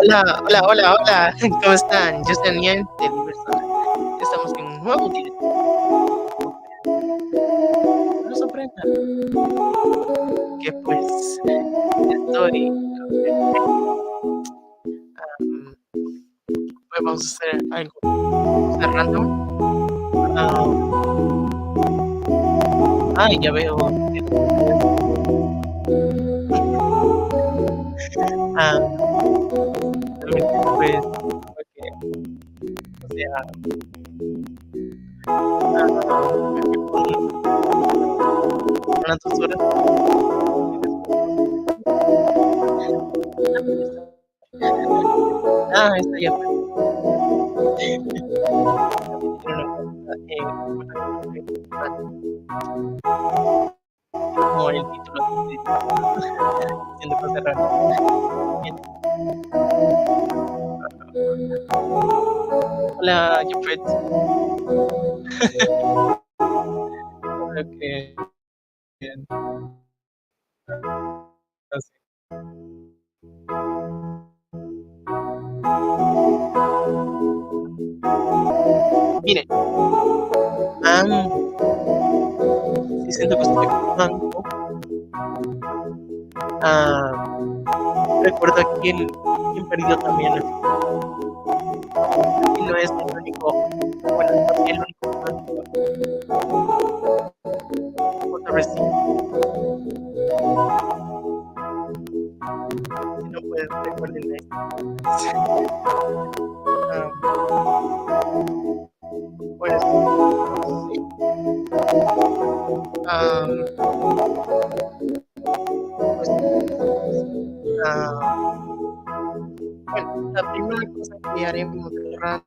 Hola, hola, hola, hola. ¿Cómo están? Yo soy Daniel de Diversona. Estamos en un nuevo día. No sorprenda que pues estoy am, pues vamos a hacer algo random. Ah, Ya veo que no puedes. Ah, realmente, pues, porque, o sea, me fui con unas 2 horas y después, pues, ya está. Esta ya fue. También tiene una cosa, bueno, es como el título de diciendo cosas raras. Bien. Hola, Jafet. Creo que así. Miren, am, sí siento que estoy jugando. Ah, recuerdo quién perdió también el final. Y no es el único, bueno, no el único fanático, otra vez sí, si no, pues recuerden esto. Am, pues sí, am, pues sí. Ah, bueno, la primera cosa que haremos de rato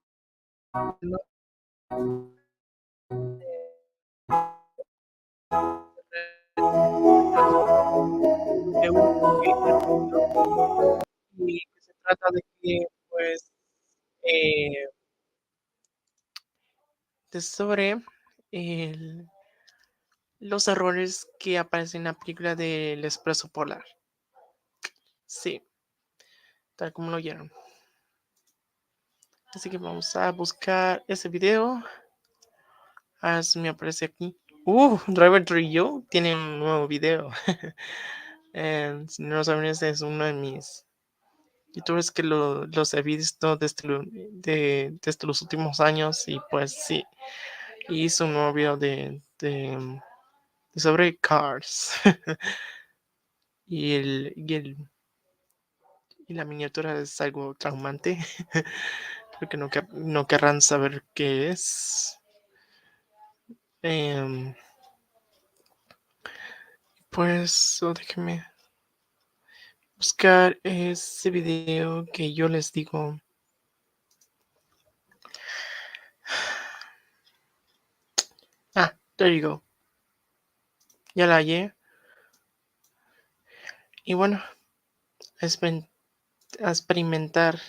de un primer capítulo y que se trata de que, pues, eh, de sobre el los errores que aparecen en la película del Expreso Polar. Sí, tal como lo oyeron. Así que vamos a buscar ese video. A ver si me aparece aquí. Driver y yo tienen un nuevo video. Si no lo saben, ese es uno de mis youtubers que los he visto desde los últimos años. Y pues sí, hizo un nuevo video de sobre Cars. Y la miniatura es algo traumante. Creo que no querrán saber qué es. Em, pues déjenme buscar ese video que yo les digo. There you go. Ya la hallé. Y bueno, a experimentar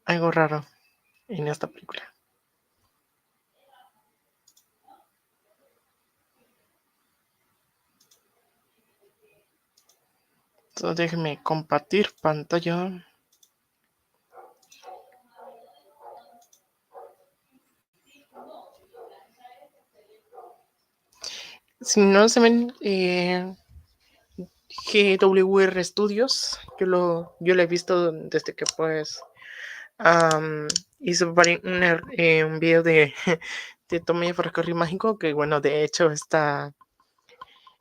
algo raro en esta película. Entonces déjenme compartir pantalla. Si no se ven GWR Studios, yo lo he visto desde que pues hizo un video de Tommy Ferrocarril Mágico, que bueno, de hecho está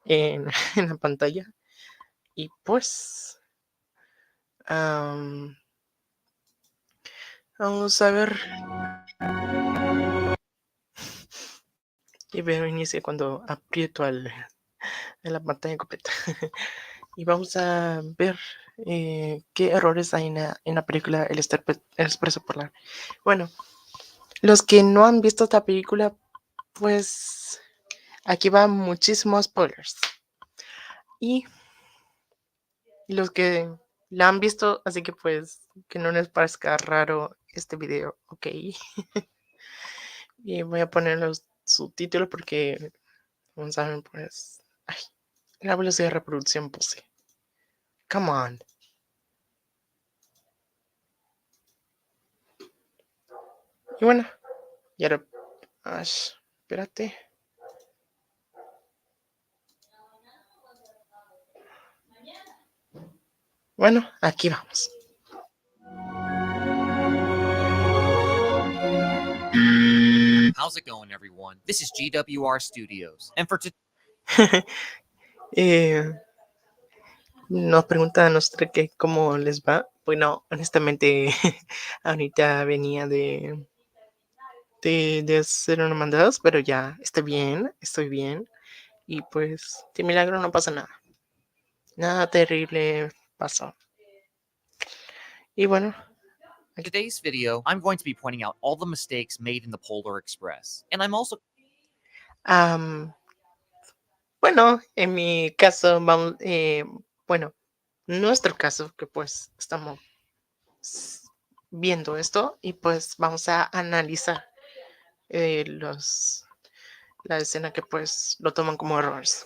en, en la pantalla. Y pues vamos a ver. Y veo inicia cuando aprieto en la pantalla completa. Y vamos a ver qué errores hay en la película El Expreso Polar. Bueno, los que no han visto esta película, pues aquí van muchísimos spoilers. Y los que la han visto, así que pues que no les parezca raro este video, ok. Y voy a poner los subtítulos porque, como saben, pues, la velocidad de reproducción puse. Come on. Y bueno, y ahora, espérate. Bueno, aquí vamos. How's it going, everyone? This is GWR Studios, and for today, Eh, nos pregunta a nosotros que cómo les va. Bueno, honestamente, ahorita venía de hacer unos mandados, pero ya estoy bien. Y pues, de milagro no pasa nada. Nada terrible pasó. Y bueno, aquí. today's video, I'm going to be pointing out all the mistakes made in the Polar Express, and I'm also am, bueno, en mi caso, vamos, bueno, nuestro caso, que pues estamos viendo esto y pues vamos a analizar los la escena que pues lo toman como errores.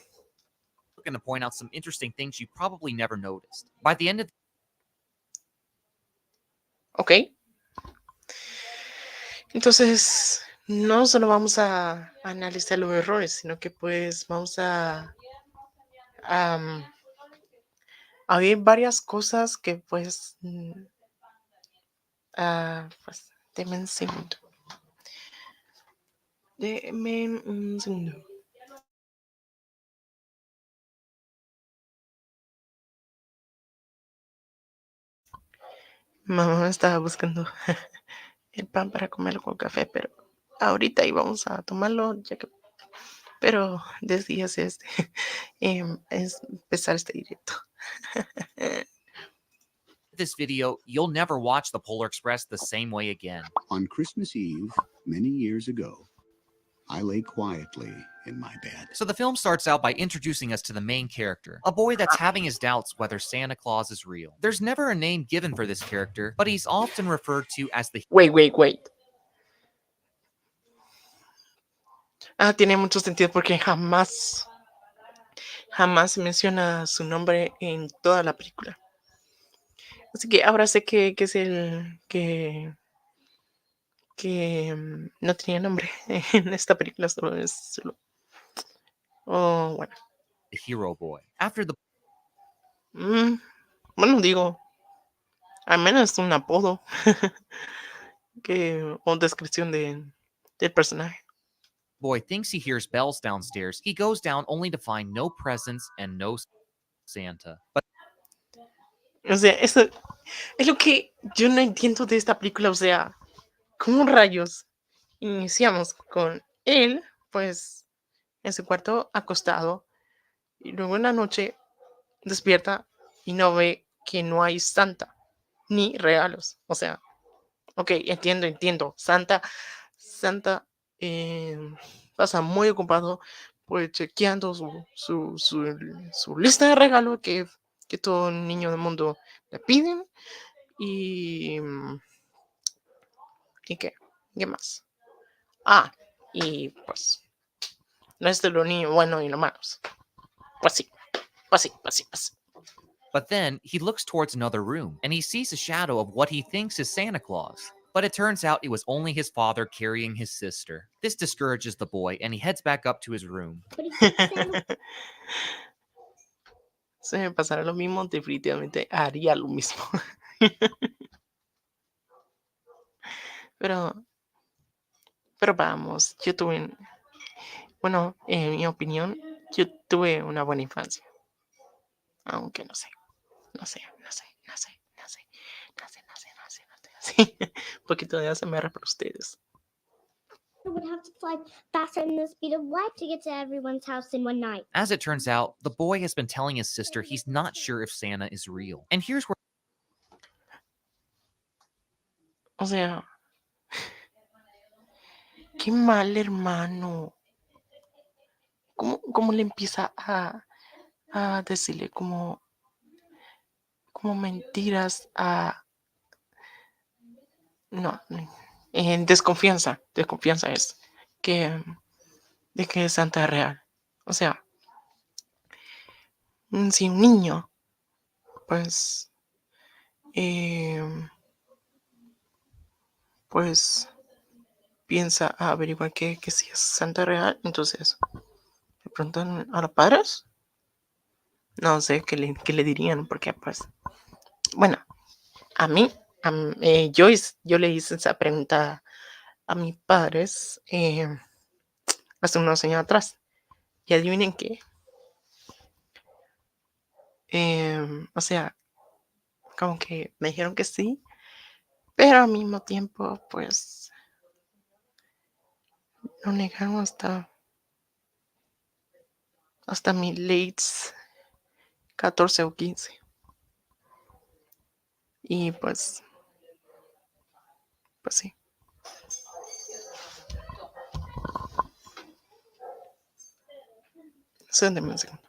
going to point out some interesting things you probably never noticed. By the end of ¿Ok? Entonces, no solo vamos a analizar los errores, sino que pues vamos a ver varias cosas que pues, pues, denme un segundo. Denme un segundo. Mamá estaba buscando el pan para comerlo con café, pero ahorita íbamos a tomarlo, ya que, pero decías es empezar este directo. this video, you'll never watch the Polar Express the same way again. On Christmas Eve, many years ago, I lay quietly in my bed. So the film starts out by introducing us to the main character, a boy that's having his doubts whether Santa Claus is real. There's never a name given for this character, but he's often referred to as the Wait. Tiene mucho sentido porque jamás se menciona su nombre en toda la película. Así que ahora sé que es el que no tenía nombre en esta película, solo. Oh, bueno. hero boy. After the Bueno, digo, al menos un apodo o descripción del personaje. boy thinks he hears bells downstairs, he goes down only to find no presents and no Santa. But O sea, eso es lo que yo no entiendo de esta película. O sea, ¿cómo rayos iniciamos con él, pues, en su cuarto acostado, y luego en la noche despierta y no ve que no hay Santa ni regalos? O sea, ok, entiendo. Santa pasa muy ocupado, pues chequeando su lista de regalos que todo niño del mundo le piden. Y, ¿y qué? ¿Qué más? Y pues no es de los niños buenos y los malos. Pues sí. But then he looks towards another room and he sees a shadow of what he thinks is Santa Claus. But it turns out it was only his father carrying his sister. This discourages the boy and he heads back up to his room. Si me pasara lo mismo, definitivamente haría lo mismo. pero vamos, bueno, en mi opinión, yo tuve una buena infancia. Aunque no sé. Porque todavía se me agarra por ustedes. Would have to fly faster than the speed of light to get to everyone's house in one night. As it turns out, the boy has been telling his sister he's not sure if Santa is real. And here's where O sea, qué mal hermano. ¿Cómo le empieza a decirle como mentiras no, en desconfianza es que de que Santa es real? O sea, si un niño pues piensa a averiguar que si es Santa real, entonces le preguntan a los padres, no sé qué le dirían, porque pues bueno, a mí yo le hice esa pregunta a mis padres hace unos años atrás. Y adivinen qué. O sea, como que me dijeron que sí, pero al mismo tiempo, pues, lo negaron hasta mis lates 14 o 15. Y pues sí. Denme un segundo.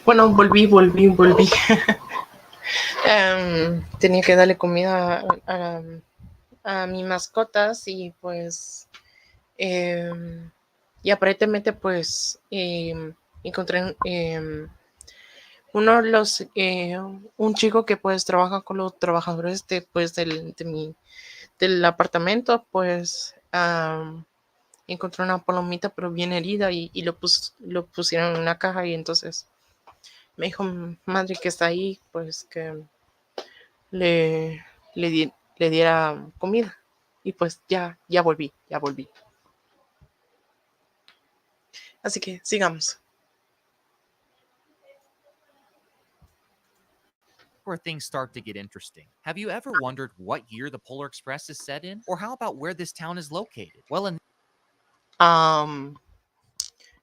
Bueno, volví. Tenía que darle comida a mis mascotas y pues y aparentemente pues encontré uno de los un chico que pues trabaja con los trabajadores de pues del apartamento pues encontró una palomita pero bien herida y lo pusieron en una caja y entonces me dijo madre que está ahí pues que le, le diera comida. Y pues ya volví. Así que sigamos. Where things start to get interesting. Have you ever wondered what year the Polar Express is set in? Or how about where this town is located? Well, in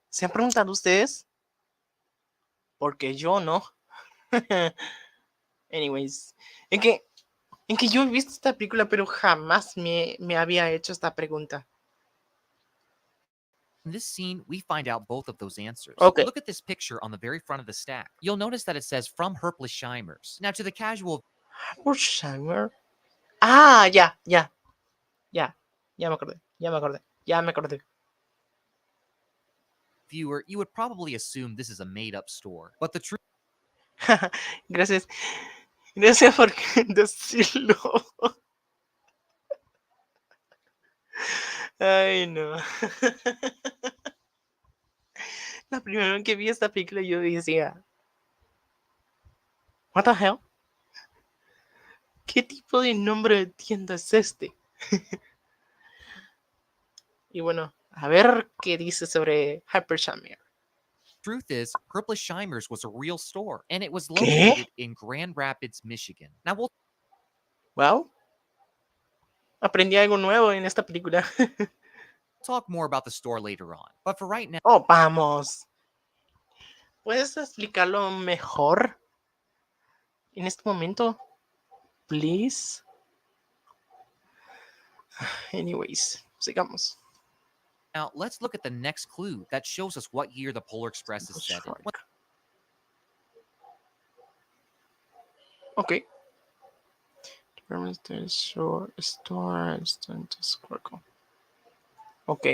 ¿Se han preguntado ustedes? Porque yo no. Anyways, en que, en que yo he visto esta película, pero jamás me había hecho esta pregunta. this scene, we find out both of those answers. Okay. Look at this picture on the very front of the stack. You'll notice that it says from Herpleshimers. Now, to the casual Herplesheimer. Ah, ya me acordé. viewer, you would probably assume this is a made-up store. But the truth Gracias por decirlo. Ay, no. La primera vez que vi esta película yo decía, what the hell? ¿Qué tipo de nombre de tienda es este? Y bueno, a ver qué dice sobre Hypershire. truth is, Herpleshimers was a real store, and it was ¿Qué? located in Grand Rapids, Michigan. Now, we'll Wow. Aprendí algo nuevo en esta película. talk more about the store later on. But for right now, Oh, vamos. ¿Puedes explicarlo mejor en este momento? Please. Anyways, sigamos. now let's look at the next clue that shows us what year the Polar Express is set in. Ok. Store, ok.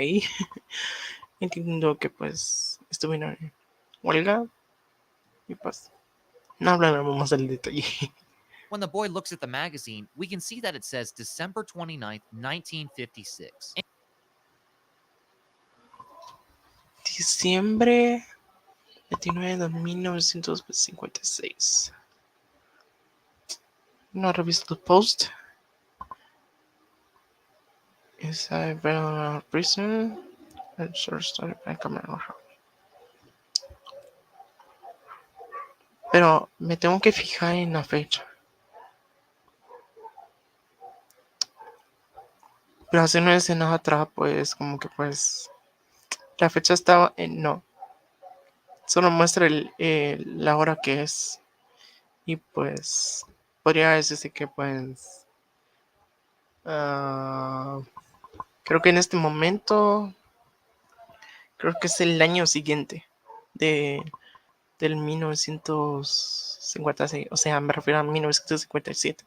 Entiendo que pues estuvieron en huelga y pues no hablaremos más del detalle. When the boy looks at the magazine, we can see that it says December 29th, 1956. Diciembre 29 de 1956. No revisto el post. Is a very prison. Pero me tengo que fijar en la fecha. Pero hace 9 escenas atrás, pues, como que pues. La fecha estaba en. No. Solo muestra la hora que es. Y pues. Podría decirse que pues. Creo que en este momento. Creo que es el año siguiente. Del 1956. O sea, me refiero a 1957.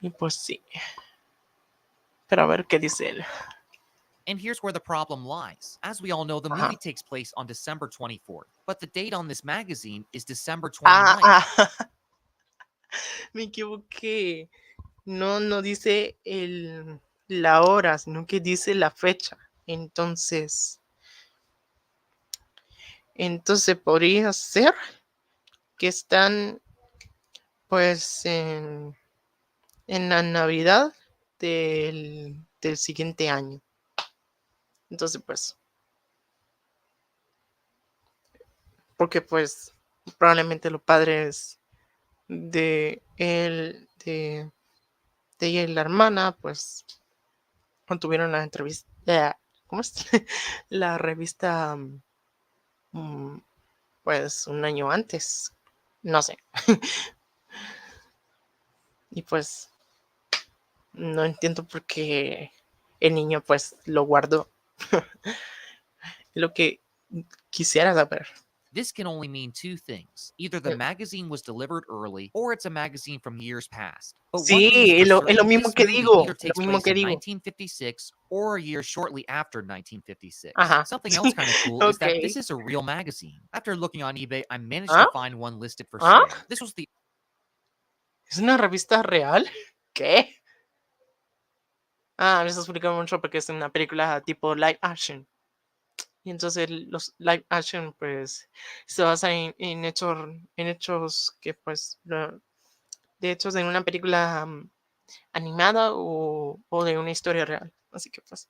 Y pues sí. Pero a ver qué dice él. And here's where the problem lies. As we all know, the movie takes place on December 24th, but the date on this magazine is December 29th. Me equivoqué. No dice la hora, sino que dice la fecha. Entonces podría ser que están pues en la Navidad del siguiente año. Entonces pues, porque pues probablemente los padres de él, de ella y la hermana, pues tuvieron la entrevista, ¿cómo es? La revista, pues un año antes, no sé. Y pues no entiendo por qué el niño pues lo guardó. Lo que quisiera saber. This can only mean two things. Either the Eh, magazine was delivered early, or it's a magazine from years past. But one Sí, thing is for es lo certain, mismo this que movie digo, either lo takes mismo place que in digo. 1956 or a year shortly after 1956. Ajá, Something else sí, kind of cool is that this ok. is a real magazine. After looking on eBay, I managed ¿Ah? to find one listed for ¿Ah? sale. This was the ¿Es una revista real? ¿Qué? Ah, eso explica mucho porque es una película tipo live action. Y entonces los live action pues se basan en hechos que pues de hechos en una película animada o de una historia real. Así que pues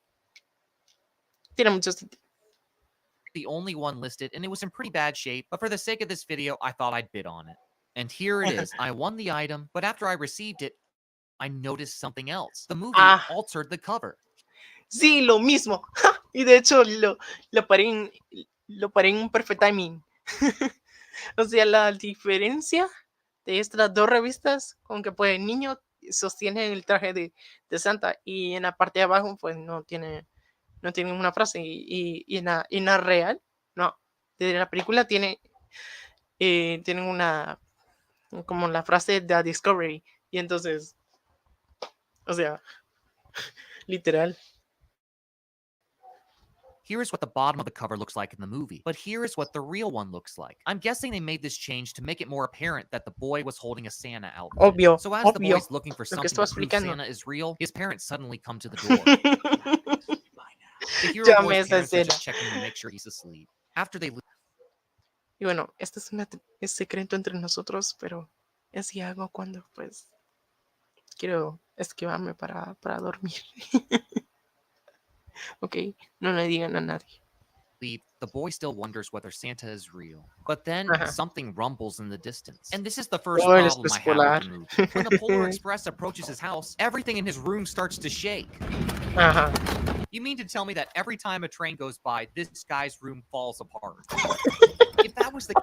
tiene mucho sentido. only one listed, and it was in pretty bad shape, but for the sake of this video, I thought I'd bid on it. And here it is. I won the item, but after I received it, I noticed something else. The movie Ah, altered the cover. sí, lo mismo. Y de hecho lo paré en un perfect timing. O sea, la diferencia de estas dos revistas, con que pues el niño sostiene el traje de Santa y en la parte de abajo pues no tiene una frase y en la real, no, de la película tienen una, como la frase de Discovery y entonces, o sea, literal. Here is what the bottom of the cover looks like in the movie, but here is what the real one looks like. I'm guessing they made this change to make it more apparent that the boy was holding a Santa outfit. Obvio, So as the obvio, boy's looking for lo que something estoy to prove explicando. Santa is real, his parents suddenly come to the door. The hero Ya boy's me esa parents are escena. just checking to make sure he's asleep. After they Y bueno, este es secreto entre nosotros, pero así hago cuando pues quiero esquivarme para dormir. Ok, no le digan a nadie. leave, the boy still wonders whether Santa is real. But then Ajá. something rumbles in the distance. And this is the first Oh, el problem I have with especular. the movie. When the Polar Express approaches his house, everything in his room starts to shake. Ajá. You mean to tell me that every time a train goes by, this guy's room falls apart? If that was the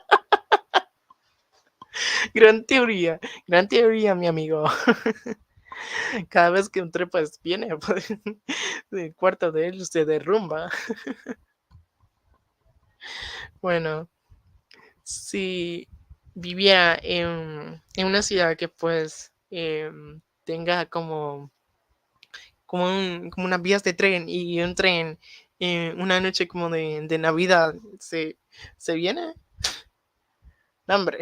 Gran teoría, mi amigo. Cada vez que un tren pues viene, pues, el cuarto de él se derrumba. Bueno, si viviera en una ciudad que pues tenga como unas vías de tren y un tren una noche como de Navidad se viene, no, hombre,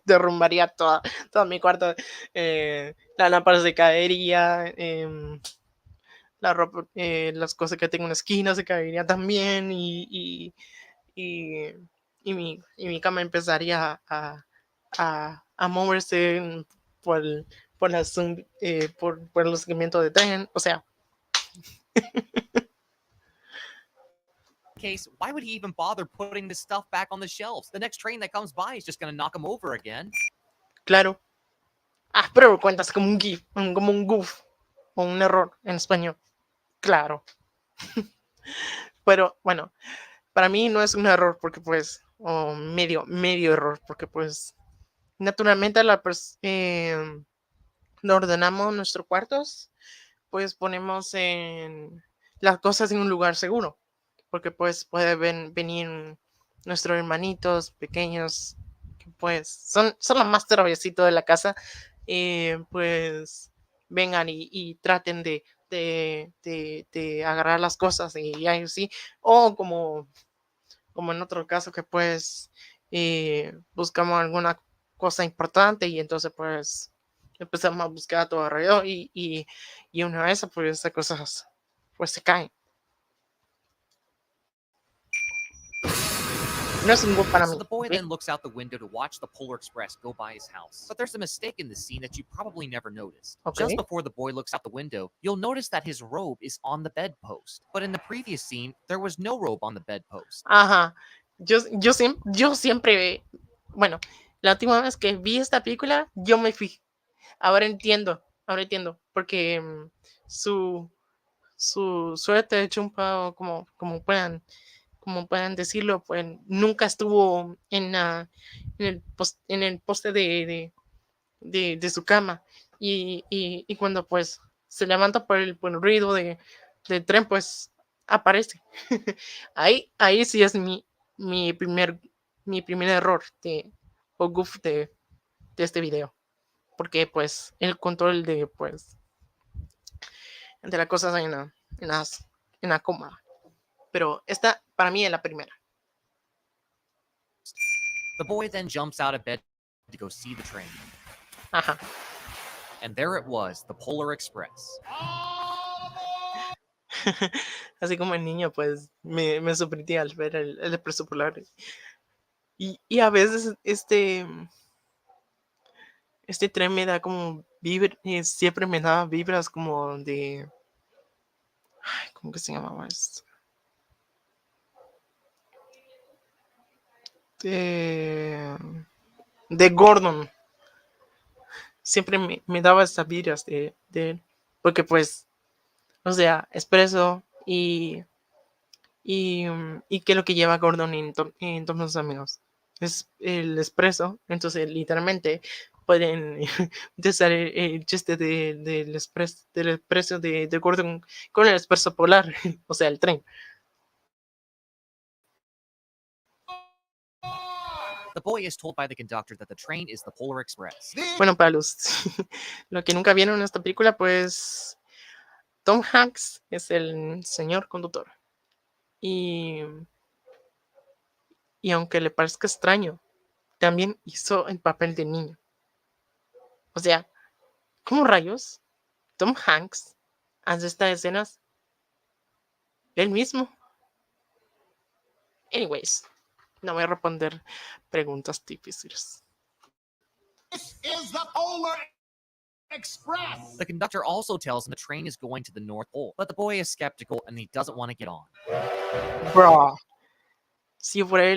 derrumbaría todo mi cuarto, la lámpara se caería, la ropa, las cosas que tengo en la esquina se caerían también y, y mi cama empezaría a moverse por, por el segmento de tren, o sea, case, why would he even bother putting this stuff back on the shelves? The next train that comes by is just gonna knock him over again. claro. Ah, pero lo cuentas como un GIF, como un goof o un error en español. Claro. Pero bueno, para mí no es un error porque pues, o medio error, porque pues naturalmente lo ordenamos nuestros cuartos, pues ponemos las cosas en un lugar seguro, porque pues puede venir nuestros hermanitos pequeños, que pues son los más traviesitos de la casa, pues vengan y traten de agarrar las cosas y ahí sí, o como en otro caso que pues buscamos alguna cosa importante y entonces pues empezamos a buscar a todo alrededor y una vez pues esas cosas pues se caen. No es un gol para So mí. the boy ¿Ok? then looks out the window to watch the Polar Express go by his house. But there's a mistake in this scene that you probably never noticed. Ok. Just before the boy looks out the window, you'll notice that his robe is on the bedpost. But in the previous scene, there was no robe on the bedpost. Ajá. Yo siempre, bueno, la última vez que vi esta película, yo me fui. Ahora entiendo, porque su suerte de chumpa, o como puedan decirlo, pues nunca estuvo en el poste de su cama. Y cuando pues se levanta por el ruido del tren, pues aparece. Ahí sí es mi primer mi primer error o goof de este video. Porque pues el control de las cosas en la coma. Pero esta para mí es la primera. The boy then jumps out of bed to go see the train. Ajá. And there it was, the Polar Express. Así como el niño, pues me sorprendí al ver el expreso polar. Y a veces este tren me da como siempre me da vibras como de. Ay, ¿cómo que se llamaba esto? De Gordon. Siempre me daba estas vibras de él. Porque pues, o sea, expreso y qué es lo que lleva Gordon en todos los amigos. Es el expreso. Entonces, literalmente, pueden utilizar el chiste del expreso de Gordon con el expreso polar. O sea, el tren. The boy is told by the conductor that the train is the Polar Express. Bueno, para los que nunca vieron esta película, pues Tom Hanks es el señor conductor. Y aunque le parezca extraño, también hizo el papel de niño. O sea, ¿cómo rayos Tom Hanks hace estas escenas él mismo? Anyways, no voy a responder preguntas difíciles. This is the Polar Express. The conductor also tells him the train is going to the North Pole, but the boy is skeptical and he doesn't want to get on. Bro, si fuera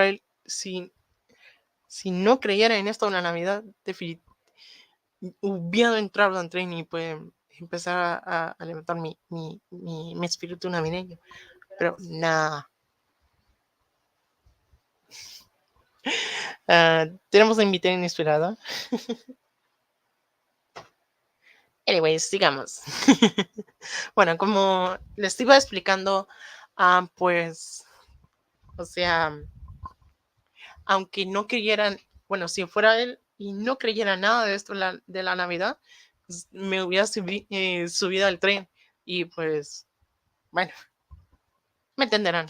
él, si no creyera en esto de la Navidad, hubiera entrado al tren y pues empezar a levantar mi espíritu navideño. Pero nada. Tenemos un invitado inesperado. Anyways, sigamos. Bueno, como les iba explicando, pues, o sea, aunque no creyeran, bueno, si fuera él y no creyera nada de esto de la Navidad, pues, me hubiera subido al tren y pues, bueno, me entenderán.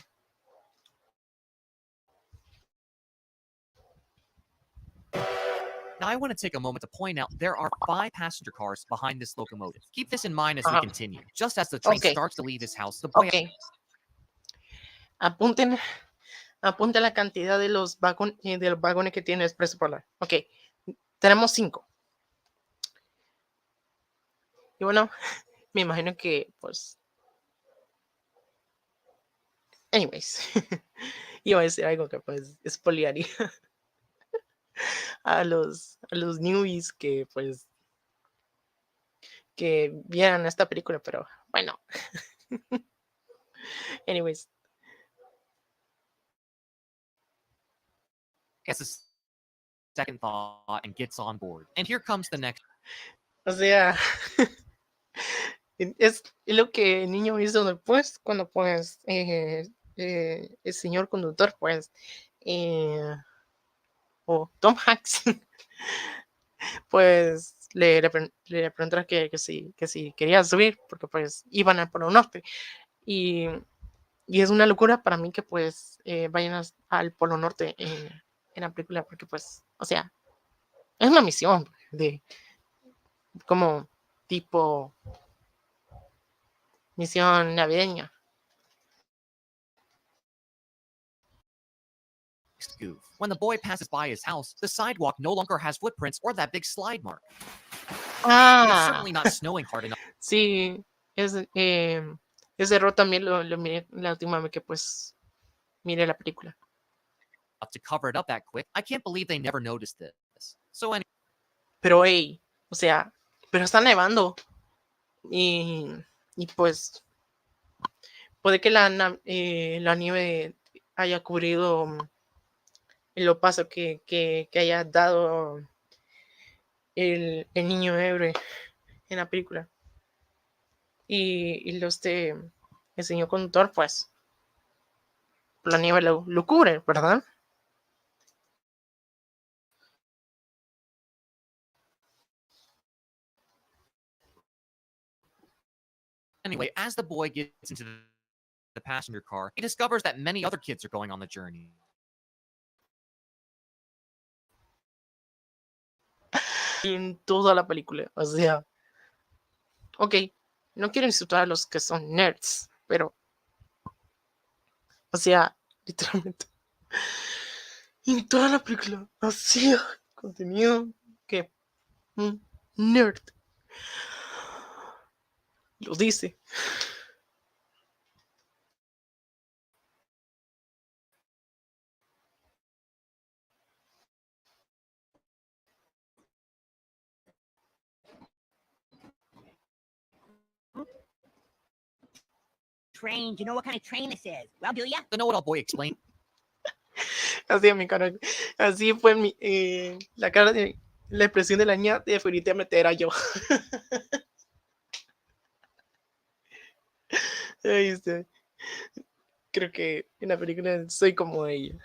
Now, I want to take a moment to point out there are 5 passenger cars behind this locomotive. Keep this in mind as we continue. Just as the train Okay. starts to leave his house, the boy... Ok. Apunten la cantidad de los vagones que tiene Expreso Polar. Ok. Tenemos 5. Y bueno, me imagino que, pues. Anyways. Iba a decir algo que, pues, espoliaría a los newbies que, pues, que vieran esta película, pero bueno. Anyways. Has a second thought and gets on board. And here comes the next... O sea, es lo que el niño hizo después, cuando, pues, el señor conductor, pues, o Tom Hanks, pues le preguntaron que si quería subir, porque pues iban al Polo Norte. Y es una locura para mí que pues vayan al Polo Norte en la película, porque pues, o sea, es una misión de como tipo misión navideña. goof. When the boy passes by his house, the sidewalk no longer has footprints or that big slide mark. It's certainly not snowing hard enough. Sí, ese error también lo miré la última vez que pues miré la película. To cover it up that quick, I can't believe they never noticed this. So anyway. Pero hey, o sea, pero está nevando y pues puede que la nieve haya cubrido el opaso que haya dado el niño héroe en la película. Y el señor conductor, pues, la nieve lo cubre, ¿verdad? Anyway, as the boy gets into the passenger car, he discovers that many other kids are going on the journey. En toda la película, o sea, ok, no quiero insultar a los que son nerds, pero, o sea, literalmente, en toda la película, hacía contenido que un nerd lo dice. Train. Do you know what kind of train this is? Well, do ya? The know-it-all boy explains Así mi cara, así fue la cara de la expresión de la niña, definitivamente era yo. Ahí está. Creo que en la película soy como ella.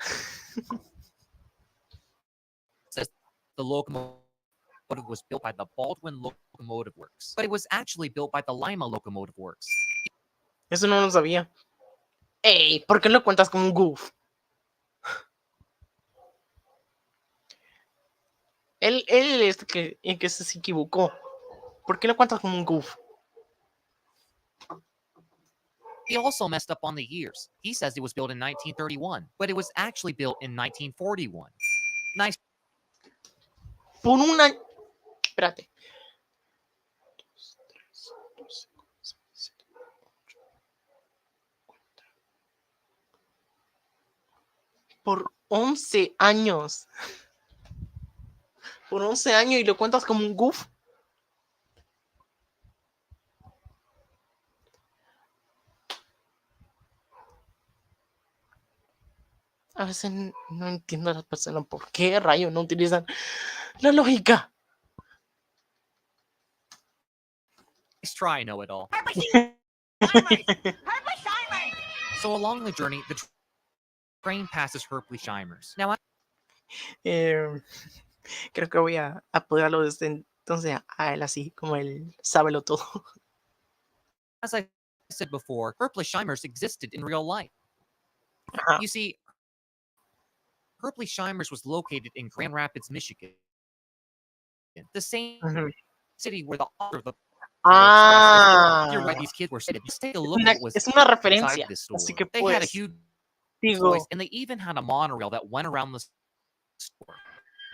says the locomotive was built by the Baldwin Locomotive Works, but it was actually built by the Lima Locomotive Works. Eso no lo sabía. Ey, ¿por qué lo cuentas como un goof? Él es el que se equivocó. ¿Por qué lo cuentas como un goof? He also messed up on the years. He says it was built in 1931, but it was actually built in 1941. Nice. Por una... Espérate. Por 11 años. Por 11 años y lo cuentas como un goof. A veces no entiendo a las personas por qué rayos no utilizan la lógica. Nice try, know-it-all. So along the journey, the train passes Herpley-Shimers. Now, Creo que voy a apodarlo desde entonces a él así, como él sábelo todo. as I said before, Herpley-Shimers existed in real life. Ajá. You see, Herpley-Shimers was located in Grand Rapids, Michigan, the same Ujú. city where the author of the Ah, You're right, these kids were sick. Let's take a look at what was es una inside referencia. this store. Así que They had a pues, huge digo, voice, and they even had a monorail that went around the store.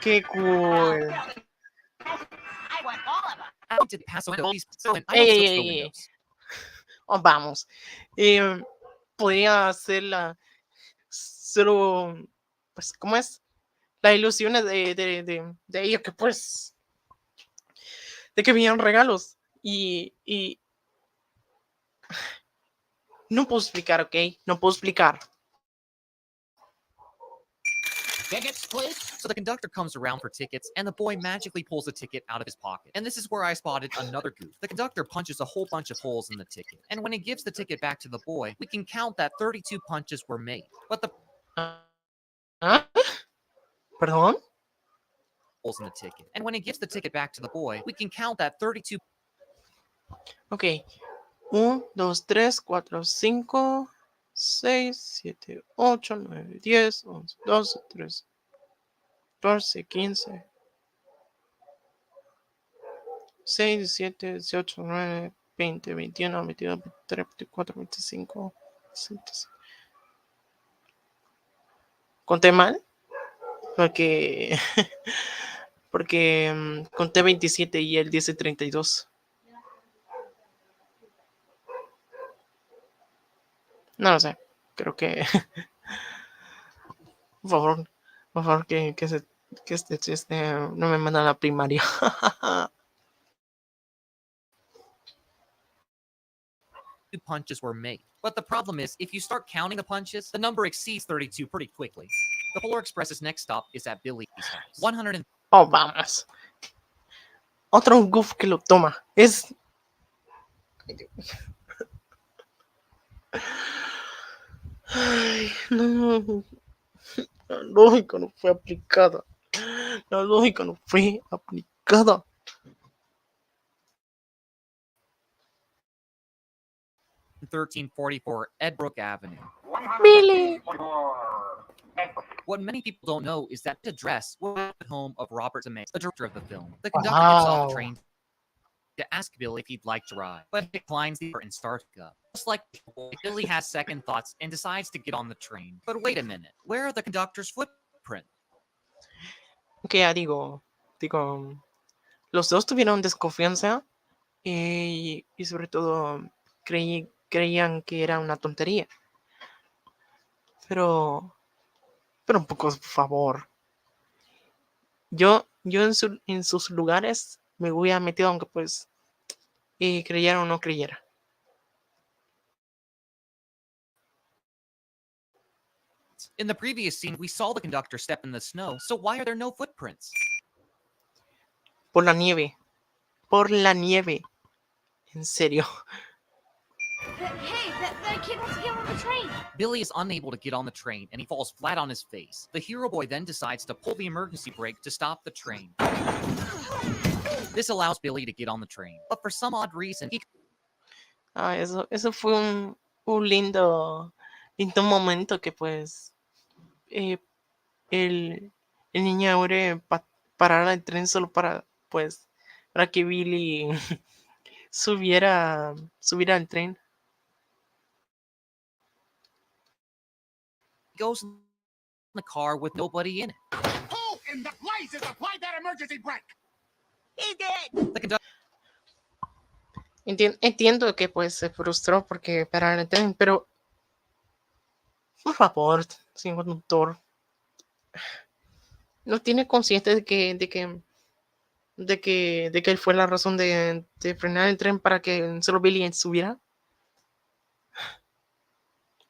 qué cool. I want all of them. I did pass the windows, and I Ey, don't ey, touch the ey, ey. windows. Oh, vamos. Podría hacerla solo, pues, ¿cómo es? Las ilusiones de ellos que pues, de que venían regalos. Y no puedo explicar, ¿ok? No puedo explicar. Tickets, please. So the conductor comes around for tickets, and the boy magically pulls a ticket out of his pocket. And this is where I spotted another goof. The conductor punches a whole bunch of holes in the ticket, and when he gives the ticket back to the boy, we can count that 32 punches were made. But the ¿Ah? ¿Perdón? holes in the ticket, and when he gives the ticket back to the boy, we can count that 32. Ok. 1, 2, 3, 4, 5, 6, 7, 8, 9, 10, 11, 12, 13, 14, 15, 6, 17, 18, 19, 20, 21, 22, 23, 24, 25, 26. ¿Conté mal? Porque, porque conté 27 y él dice 32. No lo sé. Creo que... por favor, que este chiste no me manda a la primaria. Punches were made. But the problem is, if you start counting the punches, the number exceeds 32 pretty quickly. The Polar Express's next stop is at Billy's house. 100. Oh, vamos. Otro goof que lo toma. Es... Ay, no. La lógica no fue aplicada. La lógica no fue aplicada. 1344 Edbrook Avenue. Billy. What many people don't know is that the address was the home of Robert Zemeckis, the director of the film. The conductor gets off the train to ask Billy if he'd like to ride, but he declines the offer and starts up. Just like before, Billy has second thoughts and decides to get on the train. But wait a minute, where are the conductor's footprints? Que ya digo, los dos tuvieron desconfianza y sobre todo creían que era una tontería. Pero un poco, por favor. Yo en sus lugares me hubiera metido, aunque pues creyera o no creyera. In the previous scene, we saw the conductor step in the snow, so why are there no footprints? Por la nieve. Por la nieve. En serio. Hey, that kid wants to get on the train. Billy is unable to get on the train and he falls flat on his face. The hero boy then decides to pull the emergency brake to stop the train. This allows Billy to get on the train, but for some odd reason, Eso fue un lindo momento que pues eh, el niño abre parar el tren solo para pues para que Billy subiera al tren. goes in the car with nobody in it. Who in the blazes applied that emergency brake? He did. The conductor Entiendo que pues se frustró porque parar el tren, pero por favor, señor conductor, no tiene consciente de que él fue la razón de frenar el tren para que solo Billy subiera.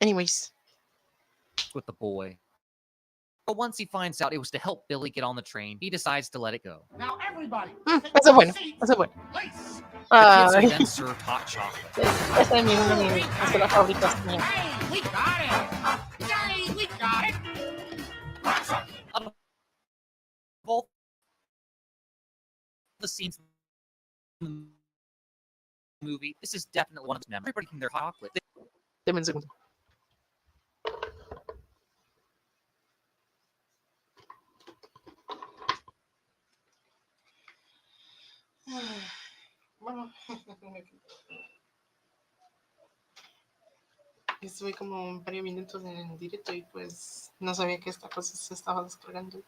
Anyways. with the boy. But once he finds out it was to help Billy get on the train, he decides to let it go. Now everybody, Eso es bueno, eso es bueno. please. The kids are Ay, then served hot chocolate. esa es una de mis escuelas favoritas mía. Hey, we got it. Yay, we got it. Out of all the scenes in the movie, this is definitely one of them. Everybody can their chocolate. Deme un segundo. Bueno, estuve como varios minutos en el directo y pues no sabía que esta cosa se estaba descargando.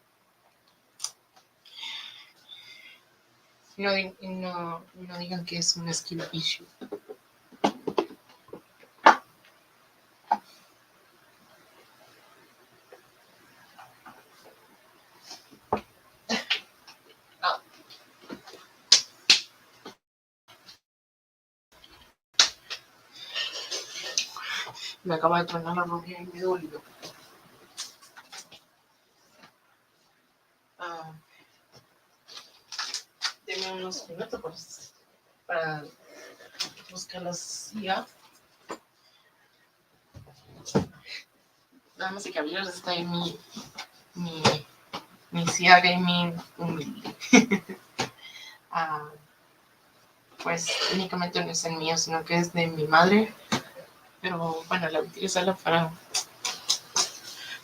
No digan que es un skill issue. Me acaba de tronar la rodilla y me dolió. Deme unos minutos pues, para buscar las IA. Nada más y caballeros, está en mi CIA Gaming humilde. Pues únicamente no es el mío, sino que es de mi madre. Pero bueno, la voy a utilizarla para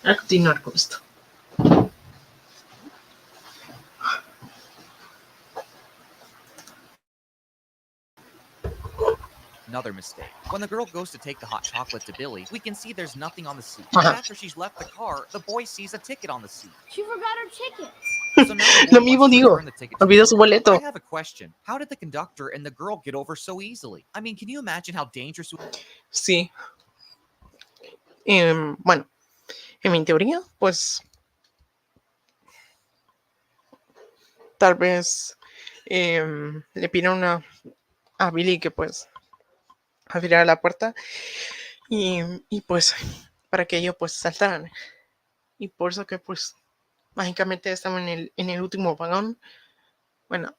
continuar con esto. Another mistake. When the girl goes to take the hot chocolate to Billy, we can see there's nothing on the seat. But after she's left the car, the boy sees a ticket on the seat. She forgot her ticket. So now the Lo boy mismo wants to digo. return the ticket to Olvidó the su girl. boleto. I have a question. How did the conductor and the girl get over so easily? I mean, can you imagine how dangerous it would Sí. Bueno, en mi teoría, pues tal vez le pidieron a Billy que pues abriera la puerta y pues para que ellos pues saltaran. Y por eso que pues mágicamente estaban en el último vagón. Bueno,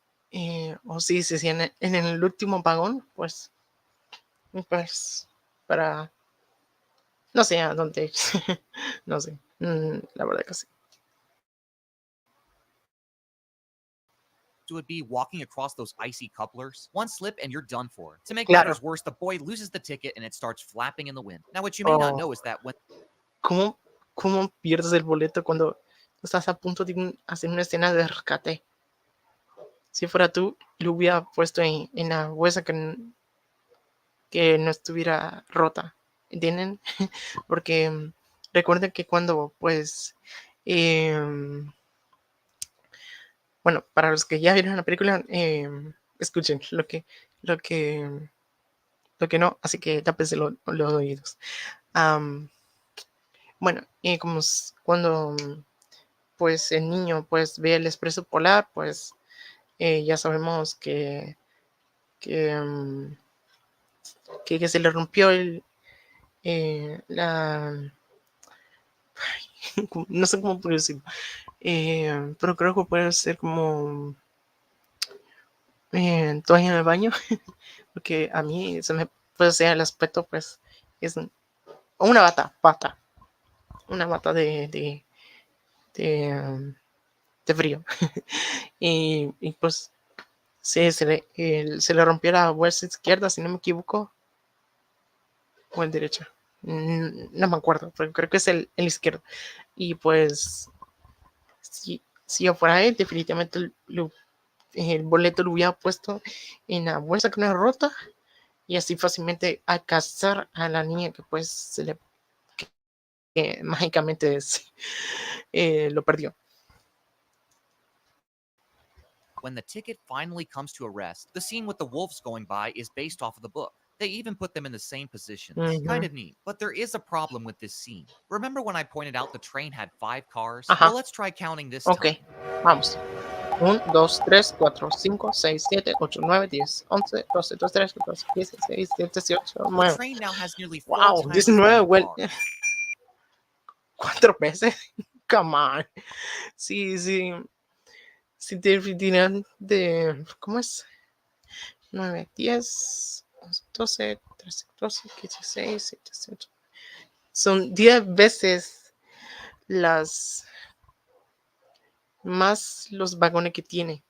o sí, en el último vagón, pues para No sé a dónde. No sé. La verdad que sí. would be walking across those icy couplers. One slip and you're done for. To make Claro. matters worse, the boy loses the ticket and it starts flapping in the wind. Now, what you may not Oh, know is that when ¿cómo pierdes el boleto cuando estás a punto de hacer una escena de rescate? Si fuera tú, lo hubiera puesto en la huesa que no estuviera rota. ¿Entienden? Porque recuerden que cuando, pues, bueno, para los que ya vieron la película, escuchen lo que, lo que no, así que tápense los oídos. Bueno, como cuando pues el niño pues ve el expreso polar, pues ya sabemos que, um, que se le rompió no sé cómo puedo decirlo, pero creo que puede ser como toalla en el baño, porque a mí se me puede ser el aspecto, pues, es una una bata de, de frío. Y pues sí, se le rompió la bolsa izquierda, si no me equivoco, o el derecha. No me acuerdo, pero creo que es el izquierdo. Y pues, si yo fuera él, definitivamente el boleto lo hubiera puesto en la bolsa que no es rota y así fácilmente alcanzar a la niña que pues se le mágicamente lo perdió. when the ticket finally comes to a rest, the scene with the wolves going by is based off of the book. They even put them in the same positions. Kind of neat. But there is a problem with this scene. Remember when I pointed out the train had 5 cars? Ajá. Well, let's try counting this Ok, time. vamos. 1, 2, 3, 4, 5, 6, 7, 8, 9, 10, 11, 12, 13, 14, 15, 16, 17, 18, The 19. train now has nearly 4 Wow, times as 19, many well, cars. 4 veces. Come on. Sí, sí. Si te dirán de. ¿Cómo es? 9, 10, 12, 13, 14, 15, 16, 17, 18. Son 10 veces las. Más los vagones que tiene.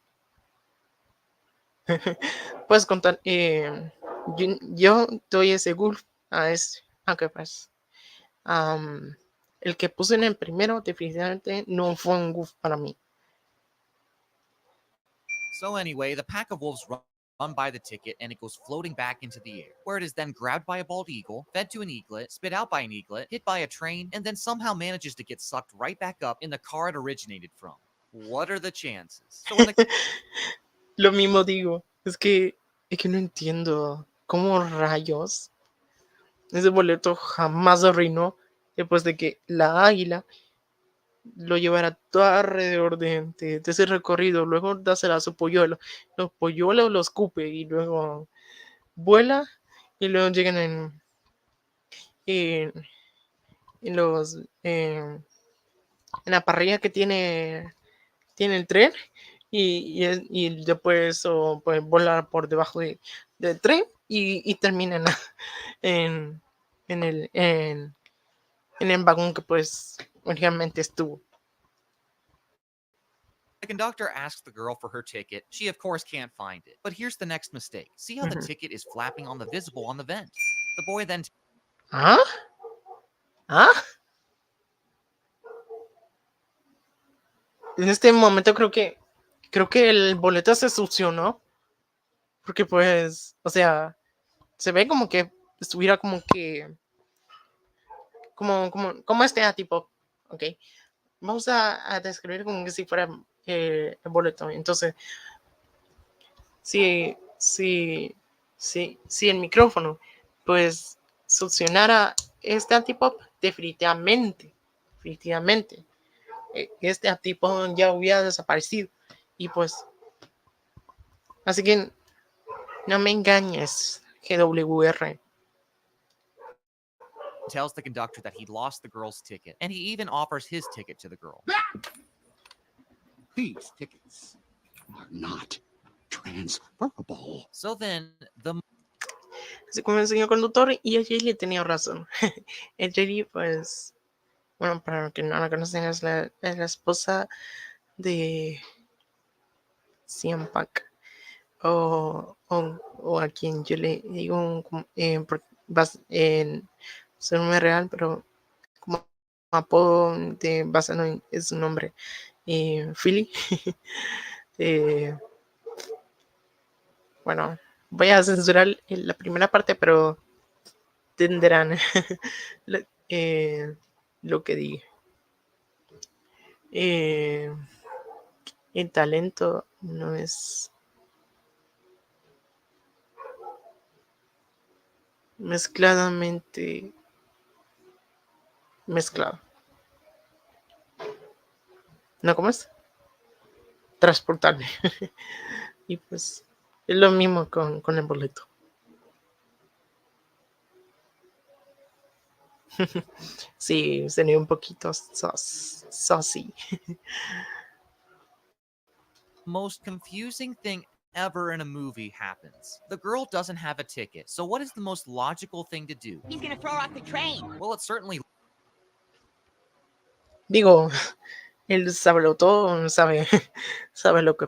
Puedes contar. Yo doy ese Goofs a ese. Aunque pues. El que puse en el primero, definitivamente no fue un Goof para mí. So anyway, the pack of wolves run by the ticket and it goes floating back into the air, where it is then grabbed by a bald eagle, fed to an eaglet, spit out by an eaglet, hit by a train, and then somehow manages to get sucked right back up in the car it originated from. What are the chances? So when the Lo mismo digo. Es que no entiendo cómo rayos ese boleto jamás se arruinó después de que la águila lo llevara todo alrededor de ese recorrido, luego dásela a su polluelo, los polluelos lo escupe y luego vuela y luego llegan en, en los en la parrilla que tiene el tren y después pues volar por debajo del tren y terminan en, en el vagón que pues originalmente estuvo. The conductor asks the girl for her ticket. She, of course, can't find it. But here's the next mistake. See how the ticket is flapping on the visible on the vent? The boy then ¿Ah? ¿Ah? En este momento creo que el boleto se succionó. Porque pues, o sea, se ve como que estuviera como que como este tipo, ¿ok? Vamos a describir como que si fuera el boleto. Entonces, si el micrófono, pues, succionara este antipop, definitivamente, este antipop ya hubiera desaparecido. Y pues, así que no me engañes, GWR. tells the conductor that he lost the girl's ticket, and he even offers his ticket to the girl. These tickets are not transferable. So then, the así como el señor conductor, y el Jerry tenía razón. El Jerry, pues, bueno, para los que no la conocen, es la esposa de CM Punk. O a quien yo le digo en su nombre real, pero como apodo basado en su nombre, Philly. Bueno, voy a censurar la primera parte, pero tendrán lo que dije. El talento no es mezcladamente mezclado. ¿No? ¿Cómo es? Transportable. Y pues es lo mismo con el boleto. Sí, sería un poquito saucy. Most confusing thing ever in a movie happens. The girl doesn't have a ticket, so what is the most logical thing to do? He's gonna throw her off the train. Well, it's certainly Digo, él sabe todo, sabe lo que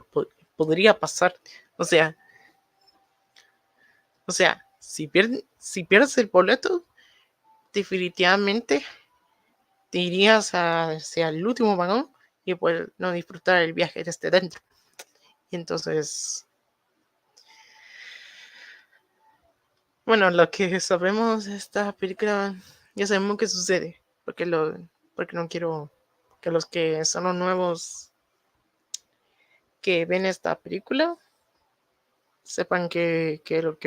podría pasar. O sea, si pierdes el boleto, definitivamente te irías hacia el último vagón y pues no disfrutar el viaje desde dentro. Y entonces, bueno, lo que sabemos de esta película, ya sabemos qué sucede, porque no quiero que los que son los nuevos que ven esta película sepan qué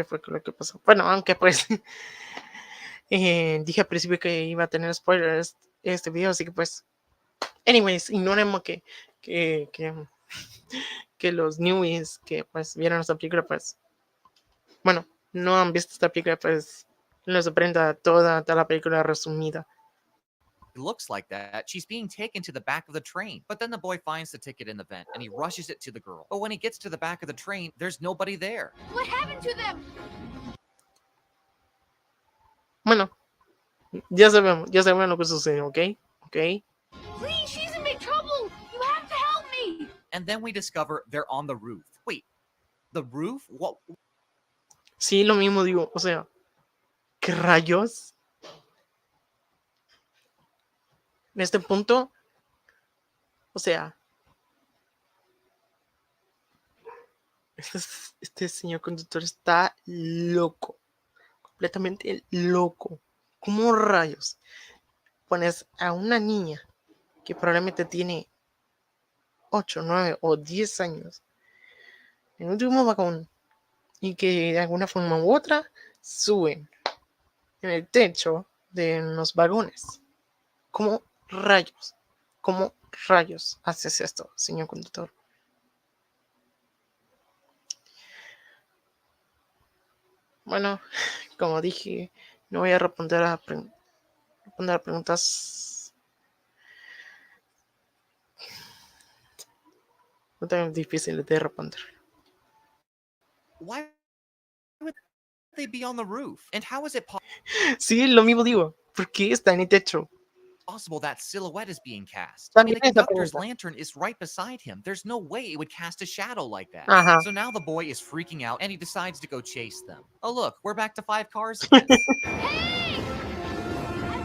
fue lo que pasó. Bueno, aunque pues dije al principio que iba a tener spoilers este video, así que pues, anyways, ignoremos que, que, que los newbies que pues vieron esta película, pues, bueno, no han visto esta película, pues les aprenda toda la película resumida. looks like that. She's being taken to the back of the train. But then the boy finds the ticket in the vent and he rushes it to the girl. But when he gets to the back of the train, there's nobody there. What happened to them? Bueno, ya sabemos lo que sucedió, ¿ok? Please, she's in big trouble. You have to help me. And then we discover they're on the roof. Wait, the roof? What? Sí, lo mismo digo, o sea, ¿qué rayos? En este punto, o sea, este señor conductor está loco, completamente loco. ¿Cómo rayos pones a una niña que probablemente tiene 8, 9 o 10 años en el último vagón y que de alguna forma u otra suben en el techo de los vagones? ¿Cómo rayos haces esto, señor conductor? Bueno, como dije, no voy a responder a preguntas no tan difíciles de responder. Why would they be on the roof? And how is it Sí, lo mismo digo. ¿Por qué está en el techo? possible that silhouette is being cast? I mean, También the esa conductor's pregunta. lantern is right beside him. There's no way it would cast a shadow like that. Ajá. So now the boy is freaking out and he decides to go chase them. Oh, look, we're back to 5 cars again. Hey! I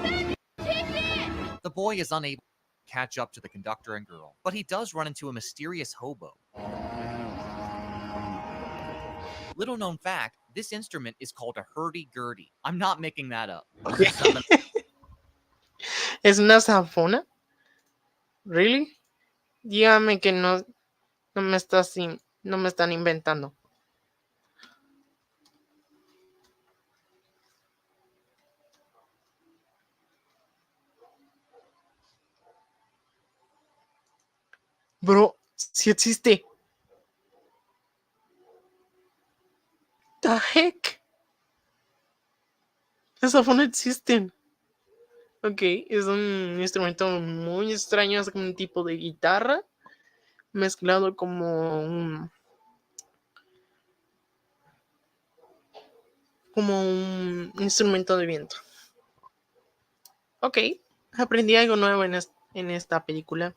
found your ticket! The boy is unable to catch up to the conductor and girl, but he does run into a mysterious hobo. Little known fact, this instrument is called a hurdy-gurdy. I'm not making that up. ¿Es una zanfona? ¿Really? Dígame que no me están inventando. Bro, sí existe. The heck? Las zanfonas existen. Ok, es un instrumento muy extraño, es como un tipo de guitarra mezclado como como un instrumento de viento. Ok, aprendí algo nuevo en esta película.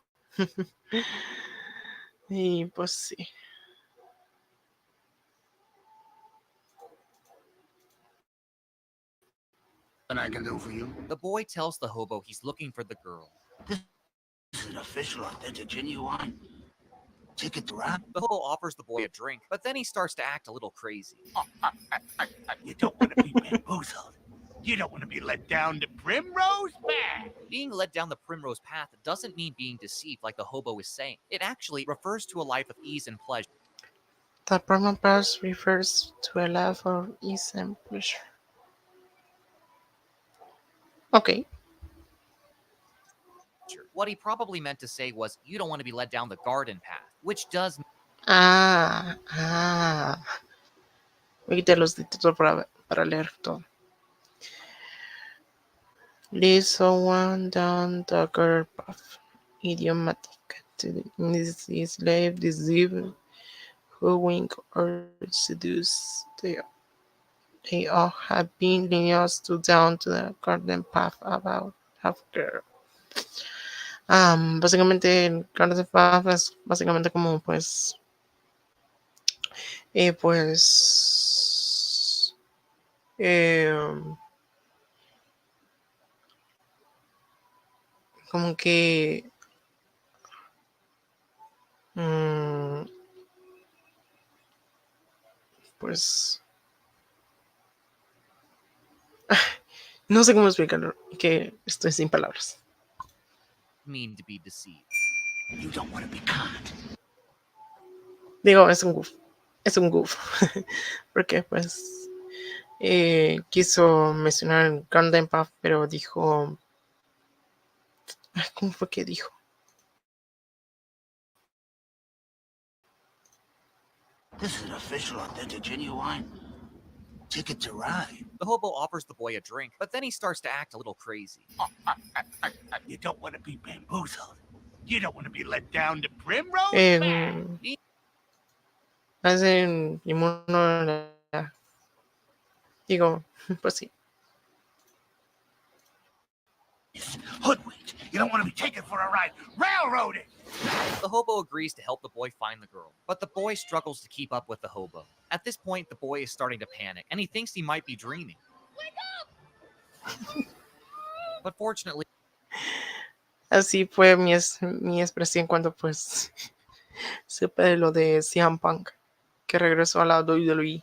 Y pues sí. And I can do for you. The boy tells the hobo he's looking for the girl. This is an official, authentic, genuine ticket to ride. The hobo offers the boy a drink, but then he starts to act a little crazy. You don't want to be bamboozled. You don't want to be let down the primrose path. Being led down the primrose path doesn't mean being deceived like the hobo is saying. It actually refers to a life of ease and pleasure. The pronoun past refers to a life of ease and pleasure. Ok. What he probably meant to say was, you don't want to be led down the garden path, which does Ah. Voy a quitar los títulos para leer todo. Lead someone down the garden path. Idiomatic. To enslave, deceive, wink, or seduce. They all have been leading us down to the garden path about after. Básicamente el garden path es básicamente como pues como que pues no sé cómo explicarlo, que estoy sin palabras. mean to be deceived. You don't want to be caught. Digo, es un goof, porque pues quiso mencionar el Garden Path, pero dijo, ¿cómo fue que dijo? This is an official, authentic, genuine ticket to ride. The hobo offers the boy a drink, but then he starts to act a little crazy. You don't want to be bamboozled. You don't want to be let down the primrose path. Hacen digo, pues sí. Hoodwinked. You don't want to be taken for a ride. Railroaded. The hobo agrees to help the boy find the girl, but the boy struggles to keep up with the hobo. At this point, the boy is starting to panic, and he thinks he might be dreaming. But fortunately, Así fue mi expresión cuando pues supe de lo de CM Punk, que regresó a la WWE.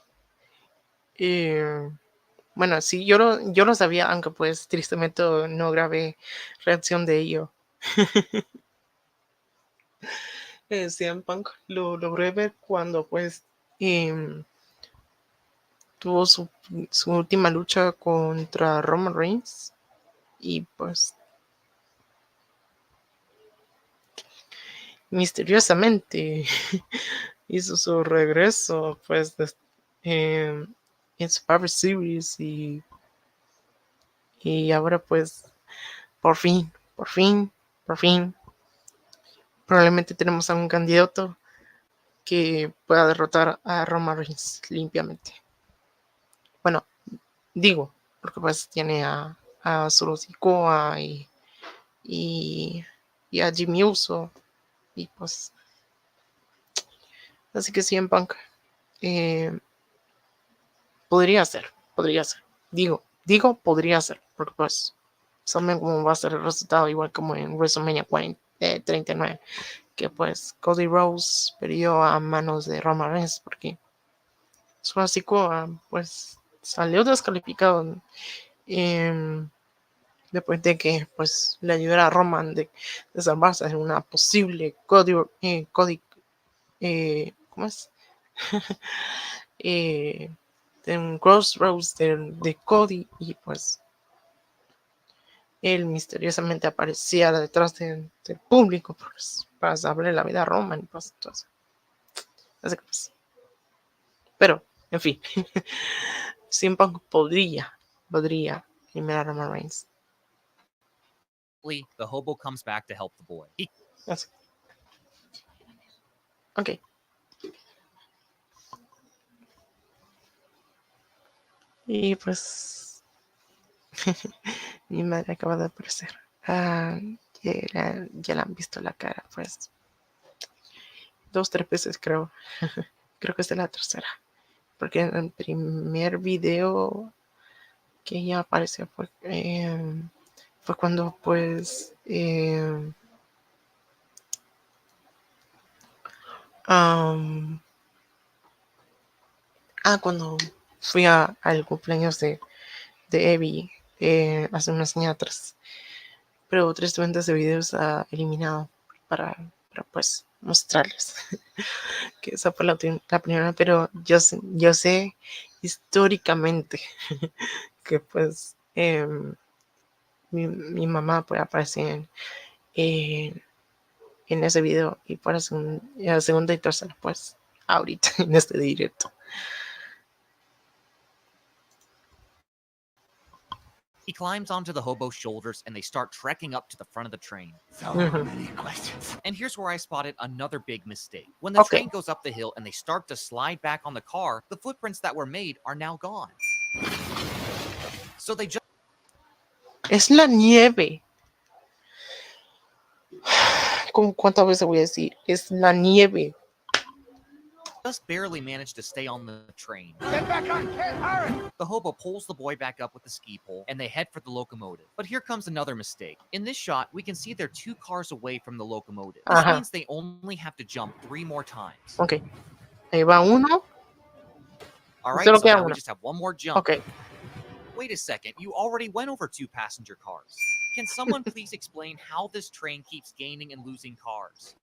Bueno, sí, yo lo sabía, aunque pues tristemente no grabé reacción de ello. CM Punk lo logré ver cuando pues tuvo su última lucha contra Roman Reigns y pues misteriosamente hizo su regreso pues en Survivor Series y ahora pues por fin probablemente tenemos a un candidato que pueda derrotar a Roman Reigns limpiamente. Bueno, digo, porque pues tiene a Solo Sikoa y a Jimmy Uso y pues así que sí en Punk podría ser, digo podría ser, porque pues saben cómo va a ser el resultado, igual como en WrestleMania 39, que pues Cody Rhodes perdió a manos de Roman Reigns porque su Sikoa pues salió descalificado después de que pues le ayudara a Roman de salvarse en una posible ¿cómo es? De un crossroads de Cody y pues él misteriosamente aparecía detrás del público pues, para saberle la vida a Roman y pues entonces así que pues pero en fin siempre podría eliminar a Roman Reigns. the hobo comes back to help the boy. Ok. Y pues mi madre acaba de aparecer. Ya la han visto la cara, pues 2, 3 veces creo. Creo que es de la tercera. Porque en el primer video que ella apareció fue cuando pues cuando fui al cumpleaños de Evie hace unos años atrás. Pero tristemente ese video está eliminado para pues mostrarles que esa fue la primera, pero yo sé históricamente que pues mi mamá puede aparecer en, en ese video y para la segunda y tercera pues ahorita en este directo. He climbs onto the hobo's shoulders and they start trekking up to the front of the train. So many questions. And here's where I spotted another big mistake. When the train goes up the hill and they start to slide back on the car, the footprints that were made are now gone. So they just Es la nieve. ¿Cómo cuántas veces voy a decir? Es la nieve. barely managed to stay on the train. Get back on, kid, hurry! The hobo pulls the boy back up with the ski pole, and they head for the locomotive. But here comes another mistake. In this shot, we can see they're 2 cars away from the locomotive. This means they only have to jump 3 more times. Ok. Ahí va uno. Alright, so now we just have 1 more jump. Ok. Wait a second, you already went over 2 passenger cars. Can someone please explain how this train keeps gaining and losing cars?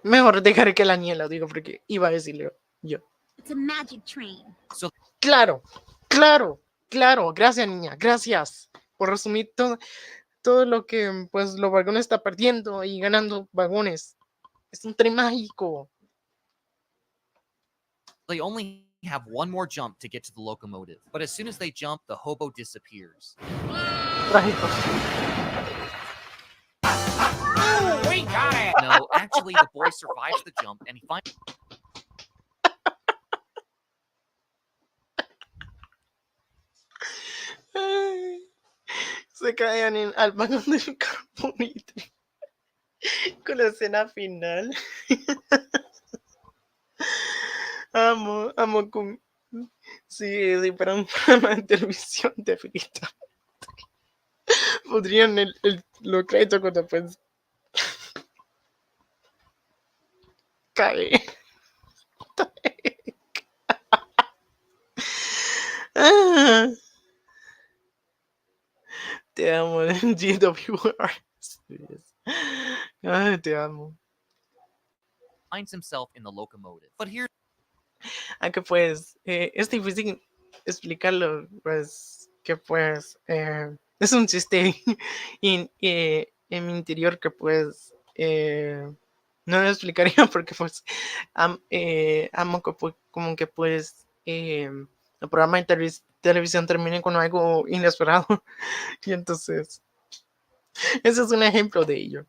Mejor dejaré que la niña lo diga porque iba a decirle yo. It's a magic train. Claro, claro, claro. Gracias, niña. Gracias por resumir todo lo que pues los vagones está perdiendo y ganando vagones. Es un tren mágico. They only have 1 more jump to get to the locomotive. But as soon as they jump, the hobo disappears. Trágico. Oh, we got it! No, actually, the boy survives the jump and he finds Ay, se caen al vagón del carbonito con la escena final. Amo con... Sí, para un programa de televisión de frita. Podrían los créditos cuando pues cae. Te amo, GWR. Ay, te amo. himself in the locomotive. But here Aunque pues es difícil explicarlo, pues que pues es un chiste en mi interior que pues no lo explicaría porque pues amo que como que pues el programa de televisión termine con algo inesperado y entonces ese es un ejemplo de ello.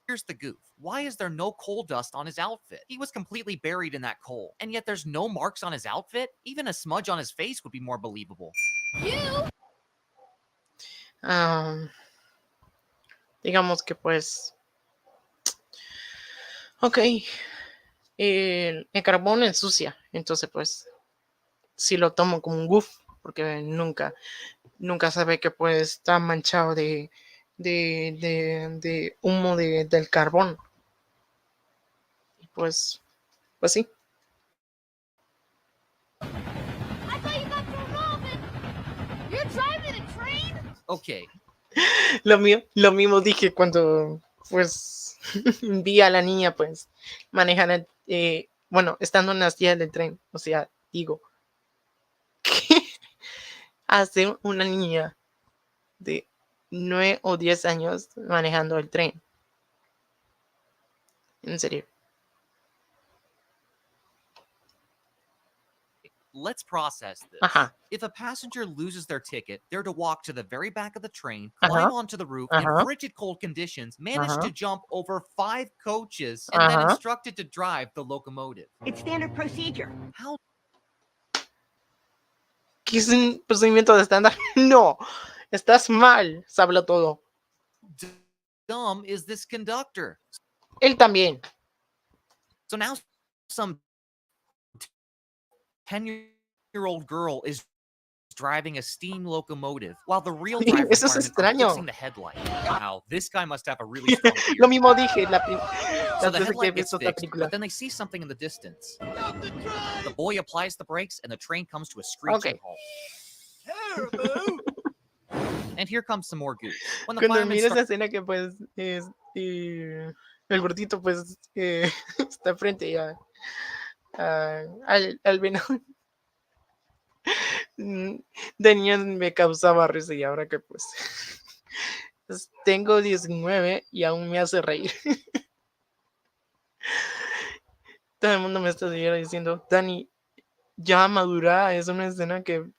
here's the goof. Why is there no coal dust on his outfit? He was completely buried in that coal. And yet there's no marks on his outfit? Even a smudge on his face would be more believable. Digamos que pues ok, el carbón ensucia, entonces pues si lo tomo como un goof porque nunca sabe que pues está manchado de humo del carbón. Y pues sí. I thought you got thrown off it. You're driving a train? Okay. Lo mismo dije cuando pues vi a la niña pues manejar bueno, estando en las vías del tren, o sea, digo, ¿qué hace una niña de 9 o 10 años manejando el tren? En serio. let's process this. Ajá, If a passenger loses their ticket, they're to walk to the very back of the train, ajá, climb onto the roof in ajá, frigid cold conditions, manage ajá, to jump over 5 coaches, and then ajá. instructed to drive the locomotive. It's standard procedure. How ¿Qué es un procedimiento de estándar? No, estás mal, sablo todo. dumb is this conductor? Él también. So now some 10-year-old girl is driving a steam locomotive while the real driver Eso es firemen are extraño. fixing the headlight. Wow, this guy must have a really strong ear. Lo mismo dije las So the veces que he headlight gets visto esta fixed, película. but then they see something in the distance. The boy applies the brakes, and the train comes to a screeching Okay. halt. Caribou! And here comes some more goofs. When the Cuando firemen mira start esa escena que pues es el gordito pues está frente al venado. De niño me causaba risa y ahora que pues tengo 19 y aún me hace reír. Todo el mundo me está diciendo, Dani, ya madura, es una escena que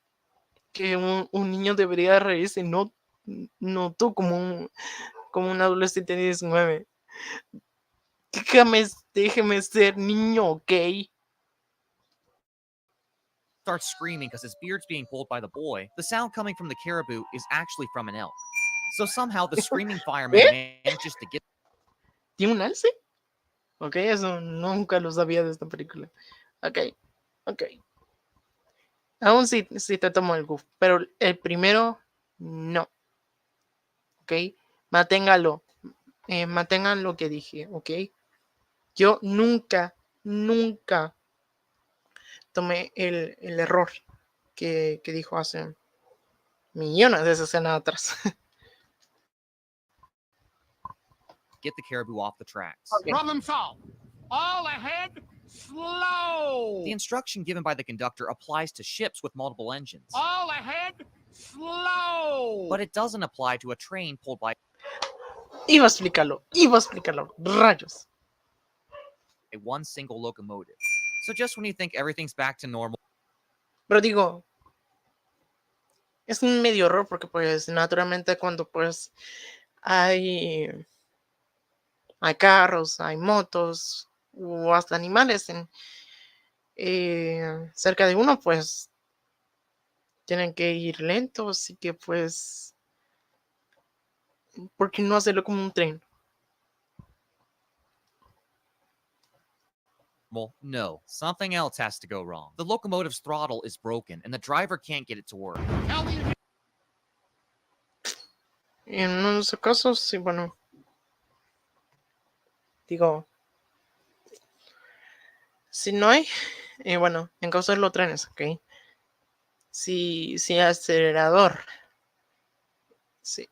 un niño debería reírse, no tú como un adolescente de 19. Déjeme ser niño, ¿ok? starts screaming because his beard's being pulled by the boy, the sound coming from the caribou is actually from an elk. So somehow the screaming fireman manages to get ¿Tiene un alce? Ok, eso nunca lo sabía de esta película. Ok. Aún sí te tomo el goof, pero el primero no. Ok, manténgalo. Mantengan lo que dije, ok. Yo nunca tomé el error que dijo hace millones de escenas atrás. the caribou off the tracks. Okay. Problem solved. All ahead, slow. The instruction given by the conductor applies to ships with multiple engines, All ahead, slow. but it doesn't apply to a train pulled by Iba a explicarlo, rayos. one single locomotive. So just when you think everything's back to normal, Pero digo, es un medio error porque pues naturalmente cuando pues hay carros, hay motos o hasta animales cerca de uno, pues tienen que ir lentos y que pues, ¿por qué no hacerlo como un tren? no, something else has to go wrong. The locomotive's throttle is broken and the driver can't get it to work. Tell me En unos casos, sí, bueno, digo, si no hay, bueno, en caso de los trenes, ok, si el acelerador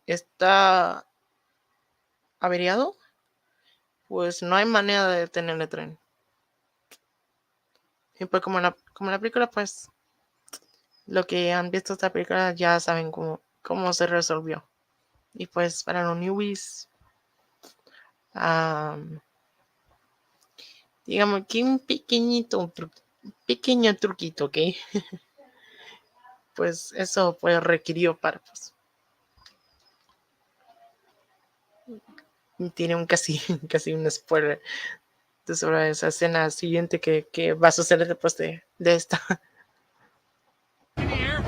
está averiado, pues no hay manera de detener el tren. Y pues como la película, pues lo que han visto esta película ya saben cómo se resolvió. Y pues para los newbies, digamos que un pequeño truquito, ¿ok? Pues eso pues requirió para pues, tiene un casi un spoiler sobre esa escena siguiente que va a suceder después de esta. here.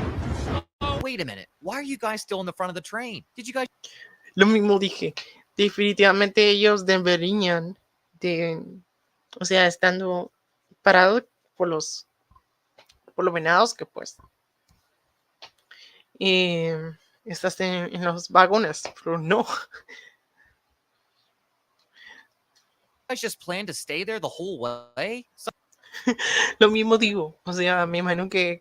Wait a minute, why are you guys still in the front of the train? Did you guys Lo mismo dije, definitivamente ellos deberían o sea, estando parados por los venados que pues estás en los vagones, pero no. just plan to stay there the whole way? Lo mismo digo, o sea, me imagino que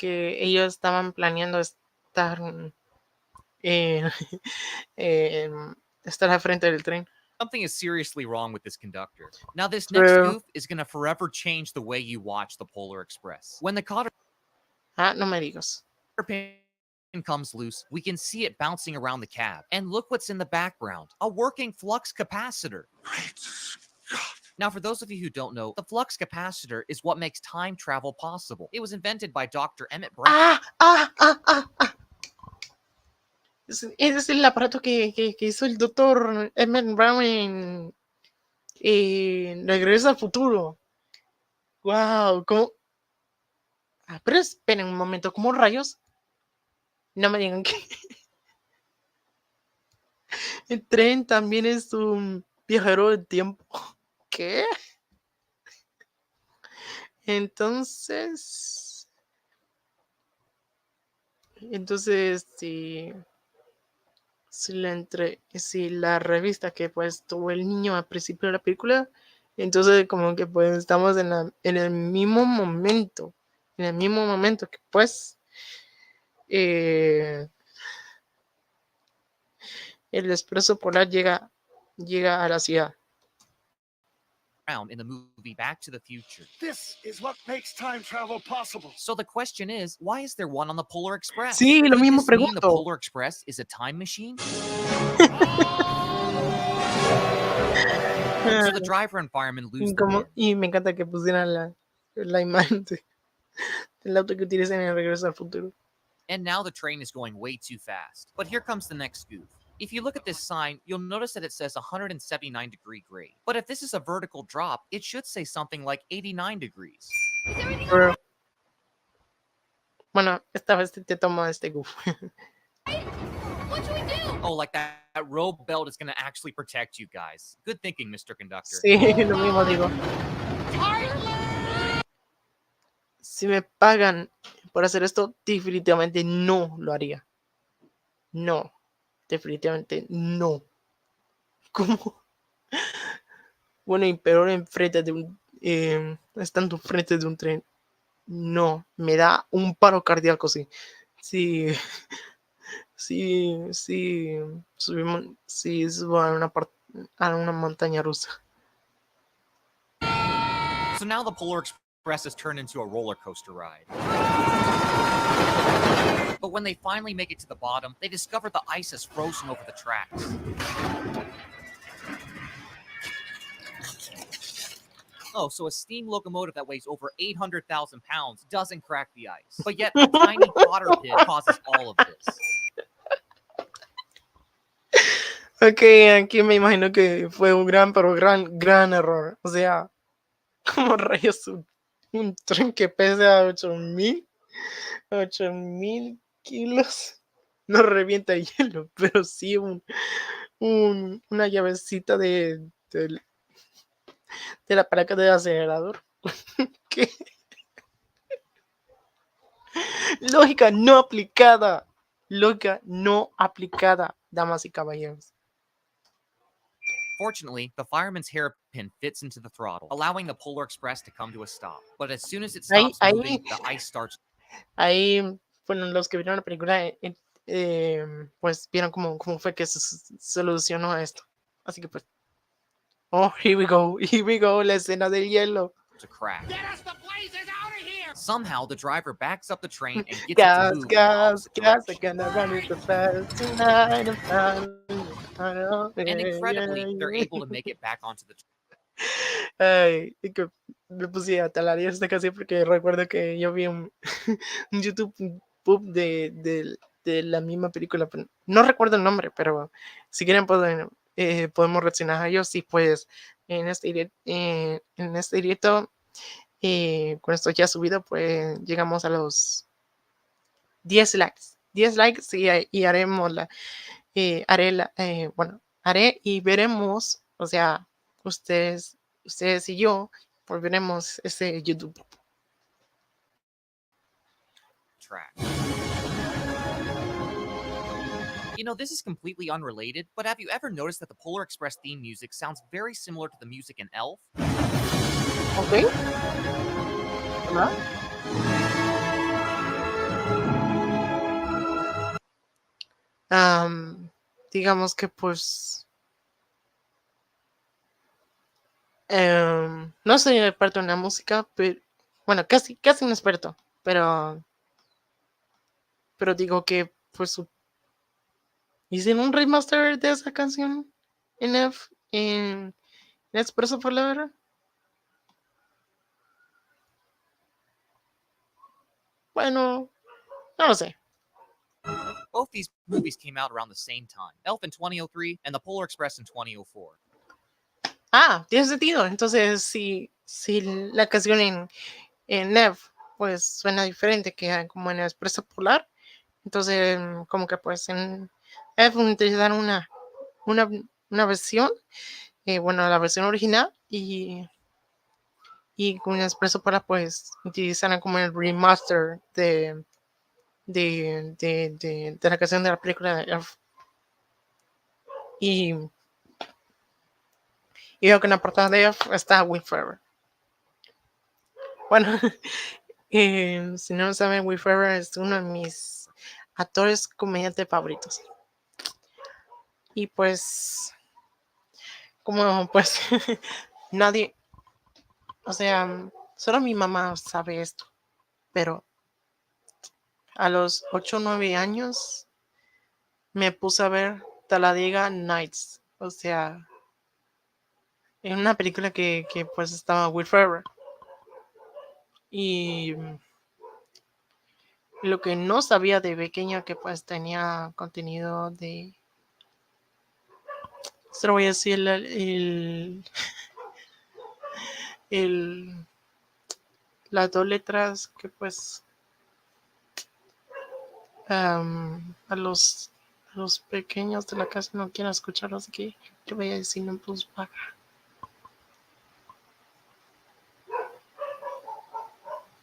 ellos estaban planeando estar estar al frente del tren. Something is seriously wrong with this conductor. Now, this next True. goof is going to forever change the way you watch the Polar Express. When the cotter No me digas. pin comes loose, we can see it bouncing around the cab. And look what's in the background, a working flux capacitor. Great Scott. Now, for those of you who don't know, the flux capacitor is what makes time travel possible. It was invented by Dr. Emmett Brown. Ese es el aparato que hizo el doctor Emmett Brown en Regreso al Futuro. Wow, ¿cómo? Pero esperen un momento, ¿cómo rayos? No me digan que el tren también es un viajero del tiempo. ¿Qué? Entonces, si la revista que pues tuvo el niño al principio de la película, entonces como que pues estamos en el mismo momento, que pues el expreso polar llega a la ciudad. In the movie Back to the Future. This is what makes time travel possible. So the question is, why is there one on the Polar Express? Sí, lo Could mismo this mean the pregunto. Polar Express is a time machine? So the driver and fireman lose the bid. Y me encanta que pusieran la imagen del auto que utilizan en Regreso al Futuro. And now the train is going way too fast. But here comes the next goof. If you look at this sign, you'll notice that it says 179-degree grade. But if this is a vertical drop, it should say something like 89 degrees. Pero, bueno, esta vez te tomo este goof. What should we do? Oh, like that rope belt is going to actually protect you guys. Good thinking, Mr. Conductor. Sí, lo mismo digo. Si me pagan por hacer esto, definitivamente no lo haría. No, definitivamente no. ¿Cómo? Bueno, y peor enfrente de un... estando enfrente de un tren. No, me da un paro cardíaco, sí. Sí, subo a una montaña rusa. So now the Polar Express has turned into a roller coaster ride. But when they finally make it to the bottom, they discover the ice has frozen over the tracks. Oh, so a steam locomotive that weighs over 800,000 pounds doesn't crack the ice. But yet a tiny water pit causes all of this. Ok, aquí me imagino que fue un gran error. O sea, ¿cómo rayos un tren que pesa 8,000 kilos no revienta hielo? Pero sí una llavecita de la palanca del acelerador. ¿Qué? Lógica no aplicada. Damas y caballeros. Fortunately, the fireman's hairpin fits into the throttle, allowing the Polar Express to come to a stop. But as soon as it stops moving, the ice starts. Ahí, bueno, los que vieron la película, pues vieron cómo fue que se solucionó esto. Así que pues, oh, here we go, la escena del hielo. To crack. Get us the blazes out of here! Somehow, the driver backs up the train and gets Gas, it to move. gas, I'm gonna run it fast tonight. And incredibly, they're able to make it back onto the train. Ay, y que me puse a talarear esta canción porque recuerdo que yo vi un YouTube de la misma película. No recuerdo el nombre, pero si quieren podemos reaccionar a ellos. Y pues en este directo, con esto ya subido, pues llegamos a los 10 likes. 10 likes y haremos haré y veremos, o sea, ustedes y yo, pues veremos ese YouTube. Track. You know, this is completely unrelated, but have you ever noticed that the Polar Express theme music sounds very similar to the music in Elf? Okay. ¿Verdad? Digamos que pues no soy experto en la música, pero bueno, casi un experto, pero digo que pues hicieron un remaster de esa canción en Expreso por la Verdad. Bueno, no lo sé. Both these movies came out around the same time. Elf in 2003 and The Polar Express in 2004. Ah, tiene sentido. Entonces, si la canción en Nev, pues suena diferente que como en Expreso Polar. Entonces, como que pues en F utilizaron una, una versión, bueno, la versión original y con Expreso Polar pues utilizaron como el remaster de la canción de la película de Elf. Y veo que en la portada de Elf está Will Ferrell. Bueno, si no lo saben, Will Ferrell es uno de mis actores comediantes favoritos. Y pues, como pues nadie, o sea, solo mi mamá sabe esto, pero a los 8 o 9 años me puse a ver Talladega Nights, o sea, en una película que pues estaba Will Ferrell. Y lo que no sabía de pequeño que pues tenía contenido de, se lo voy a decir, el las dos letras que pues a los pequeños de la casa no quieren escuchar, así que yo voy a decir en plus baja.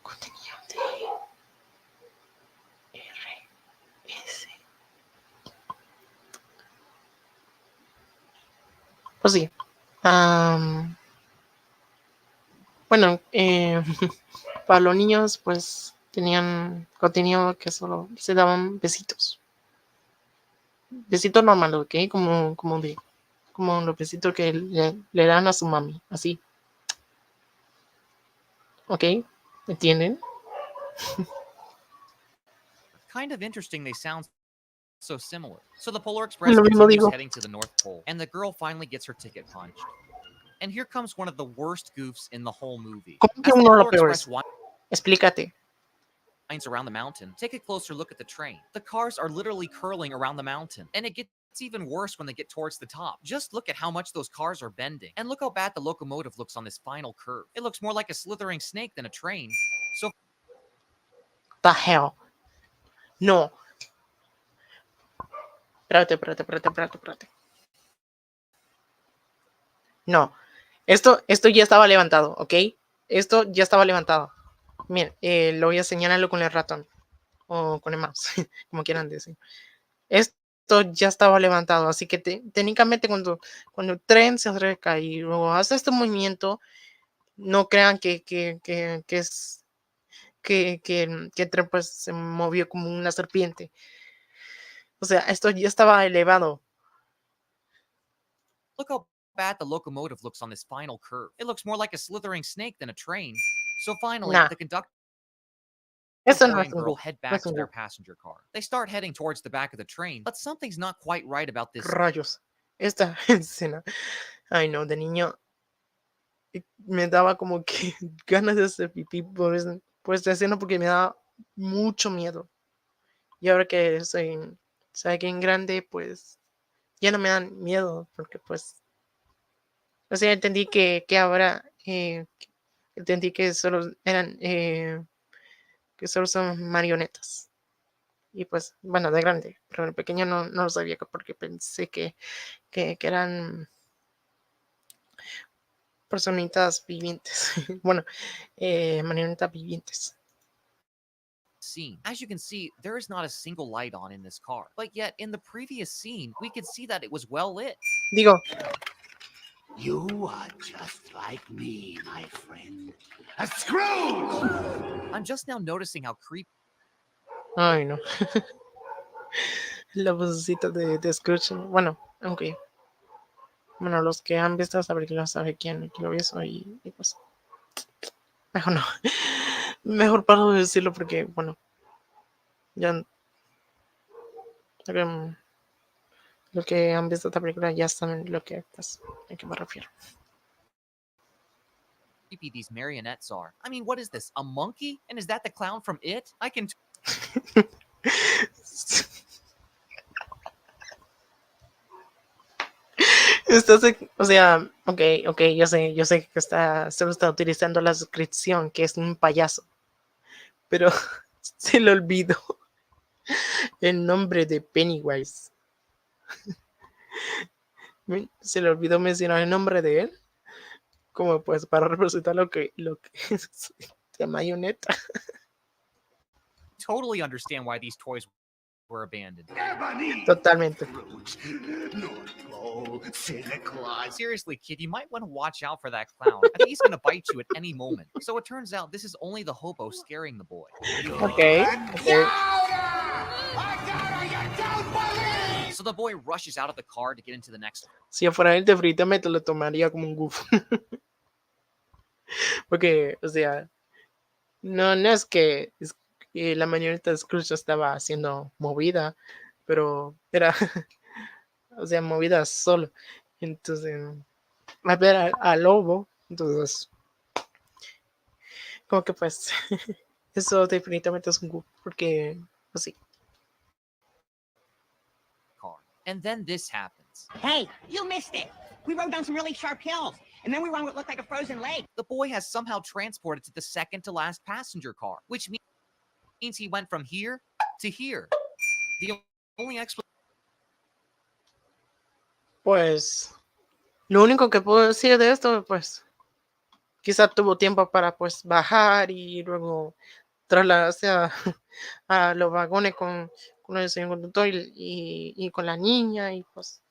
Contenido de RS. Pues sí. Bueno, para los niños pues tenían contenido que solo se daban besitos. Besitos normales, ¿ok? Como los besitos que le dan a su mami, así. ¿Ok? ¿Entienden? Kind of interesting they sound so similar. So the Polar Express Lo mismo continues digo. heading to the North Pole, and the girl finally gets her ticket punched. And here comes one of the worst goofs in the whole movie. ¿Cómo que As the uno de los Polar Express peores? Explícate. winds around the mountain, take a closer look at the train. The cars are literally curling around the mountain, and it gets even worse when they get towards the top. Just look at how much those cars are bending, and look how bad the locomotive looks on this final curve. It looks more like a slithering snake than a train. So The hell. No. Espérate. No. Esto ya estaba levantado, ¿ok? Esto ya estaba levantado. Miren, lo voy a señalarlo con el ratón. O con el mouse, como quieran decir. Esto ya estaba levantado, así que técnicamente cuando el tren se acerca y luego hace este movimiento, no crean que es que el tren pues se movió como una serpiente. O sea, esto ya estaba elevado. look how bad the locomotive looks on this final curve. It looks more like a slithering snake than a train. So finally, Nah, the conductor eso no boy es and un girl goof. head No back es to un their goof. passenger car. They start heading towards the back of the train, but something's not quite right about this. Rayos. Esta escena. Ay, no, de niño me daba como que ganas de hacer pipí por esta escena porque me daba mucho miedo. Y ahora que soy alguien grande, pues ya no me dan miedo porque pues, o sea, entendí que ahora, entendí que solo eran, que solo son marionetas. Y pues, bueno, de grande, pero de pequeño no lo sabía porque pensé que eran personitas vivientes. Bueno, marionetas vivientes. Scene. As you can see, there is not a single light on in this car. But yet, in the previous scene, we could see that it was well lit. Digo, You are just like me, my friend. A Scrooge! I'm just now noticing how creepy ay no, la vocecita de Scrooge. Bueno, aunque, bueno, los que han visto esa película saben quién lo hizo y pues, mejor no. Mejor paro de decirlo porque, bueno, ya um, los que han visto esta película ya saben lo que, pues, a qué me refiero. creepy these marionettes are. I mean, what is this? A monkey? And is that the clown from It? I can O sea, ok, yo sé que solo está utilizando la descripción, que es un payaso, pero se le olvidó el nombre de Pennywise. Se le olvidó mencionar el nombre de él, como pues para representar lo que es la marioneta. totally understand why these toys were abandoned. Totalmente. North Pole, Santa Claus. Seriously, kid, you might want to watch out for that clown. I think he's going to bite you at any moment. So it turns out this is only the hobo scaring the boy. Ok. So the boy rushes out of the car to get into the next one. Si yo fuera él, definitivamente lo tomaría como un goof. Porque, o sea, no es que la marioneta de Scrooge estaba siendo movida, pero era, o sea, movida solo. Entonces, a ver al lobo, entonces, como que pues, eso definitivamente es un goof, porque, pues sí. Car. And then this happens. Hey, you missed it. We rode down some really sharp hills, and then we were on what looked like a frozen lake. The boy has somehow transported to the second to last passenger car, which means he went from here to here. The only explanation. Pues, lo único que puedo decir de esto, pues, quizá tuvo tiempo para, pues, bajar y luego trasladarse a los vagones con el señor conductor y con la niña y, pues,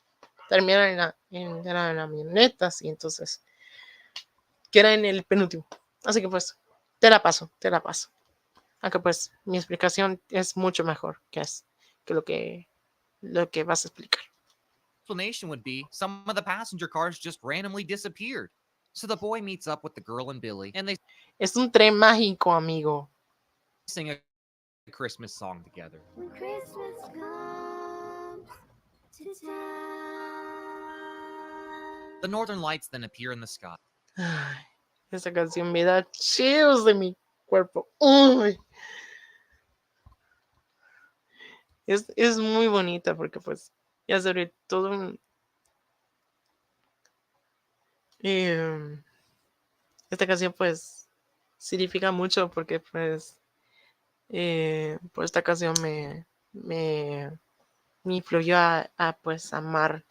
terminar en la camioneta, y entonces, que era en el penúltimo. Así que, pues, te la paso. Aunque, pues, mi explicación es mucho mejor que lo que vas a explicar. Explanation would be some of the passenger cars just randomly disappeared. So the boy meets up with the girl and Billy, and they Es un tren mágico, amigo. sing a Christmas song together. When Christmas comes to town. The northern lights then appear in the sky. Ay, esa canción me da chills de mi cuerpo. Uy. Es muy bonita porque pues ya sobre todo esta canción pues significa mucho porque pues esta canción me influyó a pues amar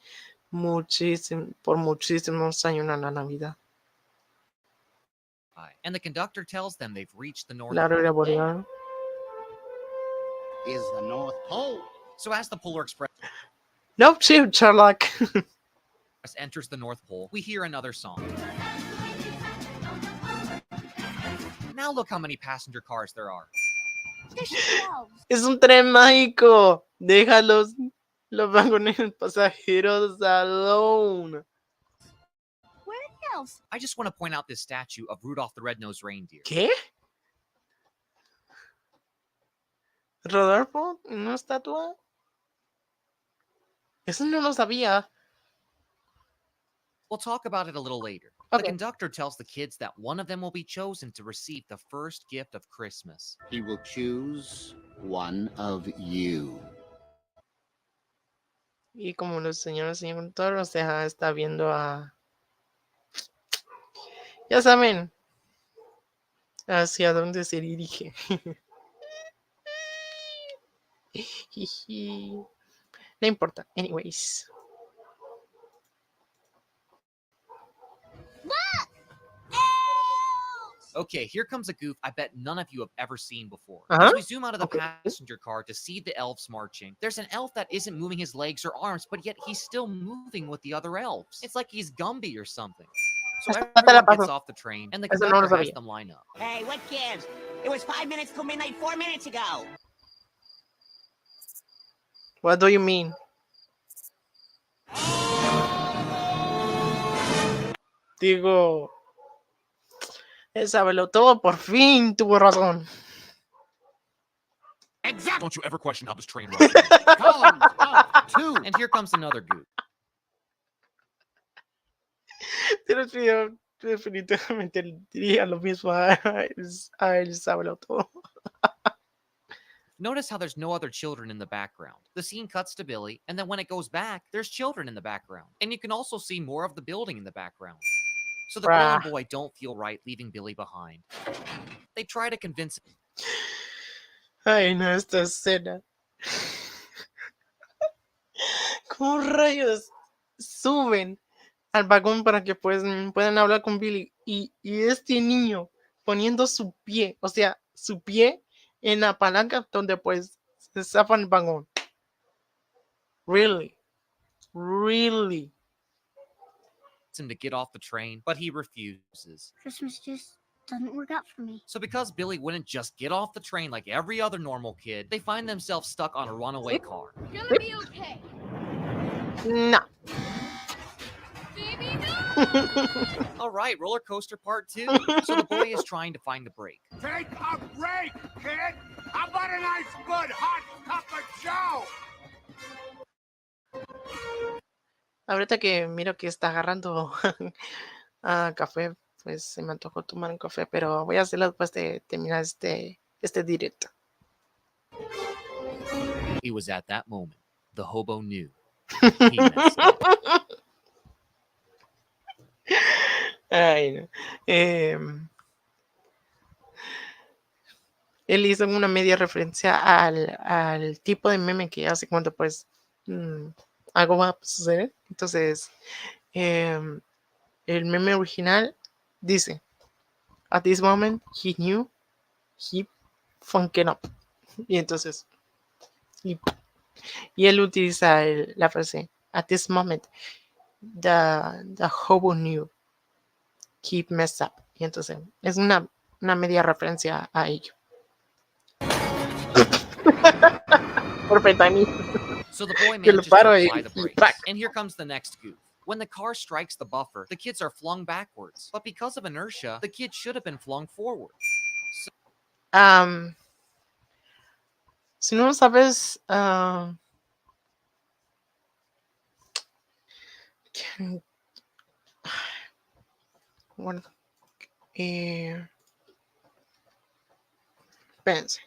por muchísimos años a la Navidad. And the conductor tells them they've reached the North La Pole. aurora boreal. Is the North Pole. So as the Polar Express Nope, shoot, Sherlock. enters the North Pole, we hear another song. Now look how many passenger cars there are. There's 12. Es un tren mágico. Deja los vagones pasajeros alone. Where are the elves? I just want to point out this statue of Rudolph the Red-Nosed Reindeer. ¿Qué? ¿Rodolfo? ¿Una estatua? Eso no lo sabía. We'll talk about it a little later. The Okay. conductor tells the kids that one of them will be chosen to receive the first gift of Christmas. He will choose one of you. Y como el señor conductor, o sea, está viendo a... Ya saben, hacia dónde se dirige. No importa. Anyways. Okay, here comes a goof I bet none of you have ever seen before. Uh-huh. As we zoom out of the Okay. passenger car to see the elves marching, there's an elf that isn't moving his legs or arms, but yet he's still moving with the other elves. It's like he's Gumby or something. So Esta te la everyone gets paso. off the train, and the Eso no lo conductor has sabía. them line up. Hey, what gives? It was 5 minutes till midnight 4 minutes ago. What do you mean? Digo, él sábelo todo, por fin tuvo razón. Exactly. Don't you ever question how this train runs. Comes up to. And here comes another goof. Dios mío, definitivamente diría lo mismo a él sabrá todo. Notice how there's no other children in the background. The scene cuts to Billy, and then when it goes back, there's children in the background. And you can also see more of the building in the background. So the girl Bruh. and boy don't feel right leaving Billy behind. They try to convince him. Ay, no, esta escena. ¿Cómo rayos suben al vagón para que puedan hablar con Billy? Y este niño poniendo su pie, o sea, su pie en la palanca donde pues se zafan el vagón. Really? Really? him to get off the train, but he refuses. Christmas just doesn't work out for me. So because Billy wouldn't just get off the train like every other normal kid, they find themselves stuck on a runaway car. You're gonna be okay. No. Baby, no! All right, roller coaster part 2. So the boy is trying to find the brake. Take a break, kid! How about a nice, good, hot cup of joe? Ahorita que miro que está agarrando café, pues se me antojó tomar un café, pero voy a hacerlo después de terminar este directo. It was at that moment the hobo knew he messed up. Ay, no. Él hizo una media referencia al tipo de meme que hace cuando pues algo va a suceder. Entonces, el meme original dice, at this moment he knew he funkin' up. Y entonces, y él utiliza la frase, at this moment the hobo knew he messed up. Y entonces, es una media referencia a ello. Perfect timing. So the boy manages to paro y- apply the y brakes, ¡pac! and here comes the next goof. When the car strikes the buffer, the kids are flung backwards. But because of inertia, the kids should have been flung forward. Si no sabes bueno, espérense.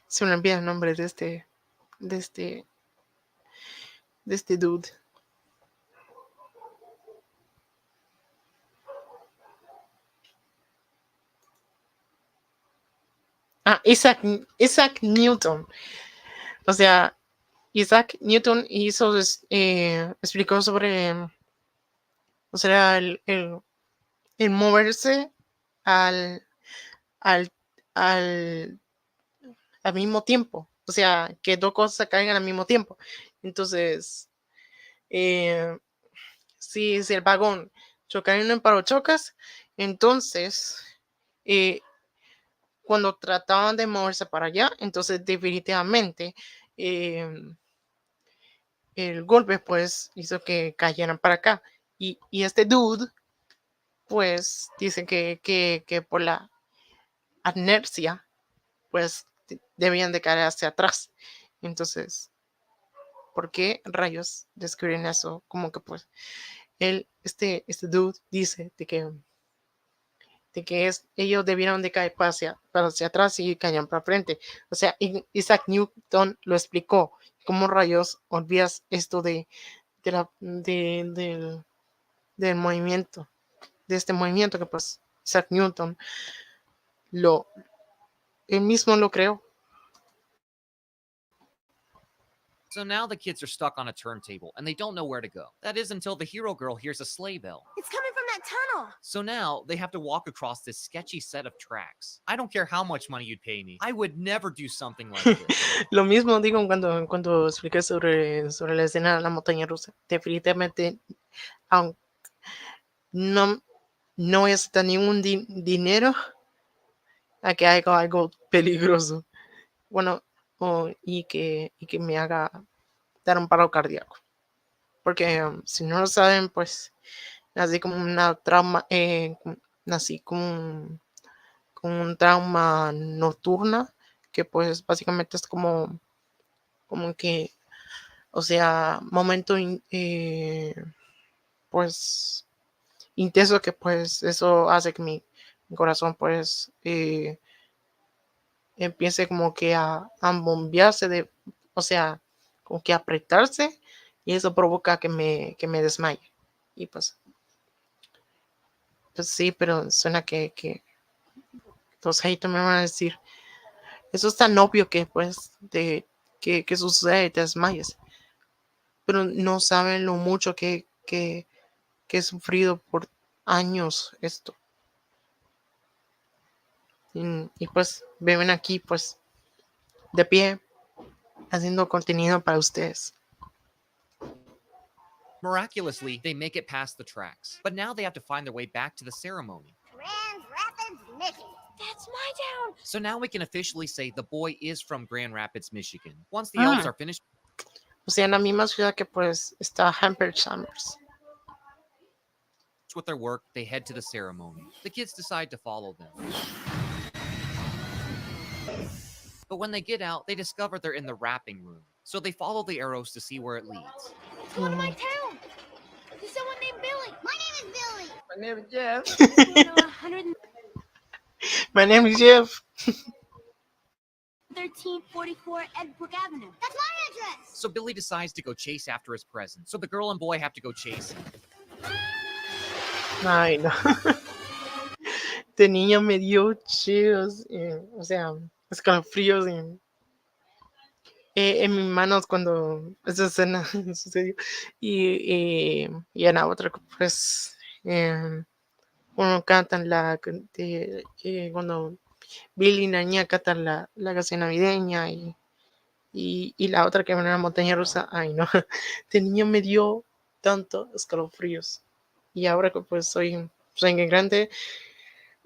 Se me olvida el nombre de este dude. Isaac Newton. O sea, Isaac Newton explicó sobre, o sea, el moverse al mismo tiempo. O sea, que dos cosas caigan al mismo tiempo. Entonces, si el vagón choca en un parochocas, entonces, cuando trataban de moverse para allá, entonces definitivamente el golpe pues hizo que cayeran para acá. Y este dude pues dice que por la inercia pues debían de caer hacia atrás. Entonces, ¿por qué rayos descubren eso? Como que pues este dude dice de que ellos debieron de caer para hacia atrás y caían para frente. O sea, Isaac Newton lo explicó. ¿Cómo rayos olvidas esto del movimiento? De este movimiento que pues Isaac Newton él mismo lo creó. So now the kids are stuck on a turntable and they don't know where to go. That is until the hero girl hears a sleigh bell. It's coming from that tunnel. So now they have to walk across this sketchy set of tracks. I don't care how much money you'd pay me. I would never do something like this. Lo mismo digo cuando expliqué sobre la escena de la montaña rusa. Definitivamente no es ningún dinero a que haga algo peligroso. Bueno, y que me haga dar un paro cardíaco. Porque si no lo saben, pues nací como una trauma, nací con un trauma nocturna, que pues básicamente es como que, o sea, momento pues intenso, que pues eso hace que mi corazón pues empiece como que a bombearse o sea, como que a apretarse, y eso provoca que me desmaye. Y pues sí, pero suena que los haters me van a decir, eso es tan obvio que pues que sucede y te desmayes, pero no saben lo mucho que he sufrido por años esto. Y pues me ven aquí pues de pie haciendo contenido para ustedes. Miraculously, they make it past the tracks. But now they have to find their way back to the ceremony. Grand Rapids, Michigan. That's my town. So now we can officially say the boy is from Grand Rapids, Michigan. Once the Ah. elves are finished O sea, en la misma ciudad que pues está Hamper Summers. with their work, they head to the ceremony. The kids decide to follow them. But when they get out, they discover they're in the wrapping room. So they follow the arrows to see where it leads. It's one of my town. There's someone named Billy. My name is Billy. My name is Jeff. You know, 113, My name is Jeff. 44 Edbrook Avenue. That's my address. So Billy decides to go chase after his present. So the girl and boy have to go chase him. Ay, no. Este niño me dio chills, o sea, escalofríos en mis manos cuando esa escena sucedió. Y en la otra, pues, uno cantan cuando Billy y la niña cantan la canción navideña, y la otra que va en la montaña rusa. Ay, no. Este niño me dio tanto escalofríos. Y ahora que pues soy grande,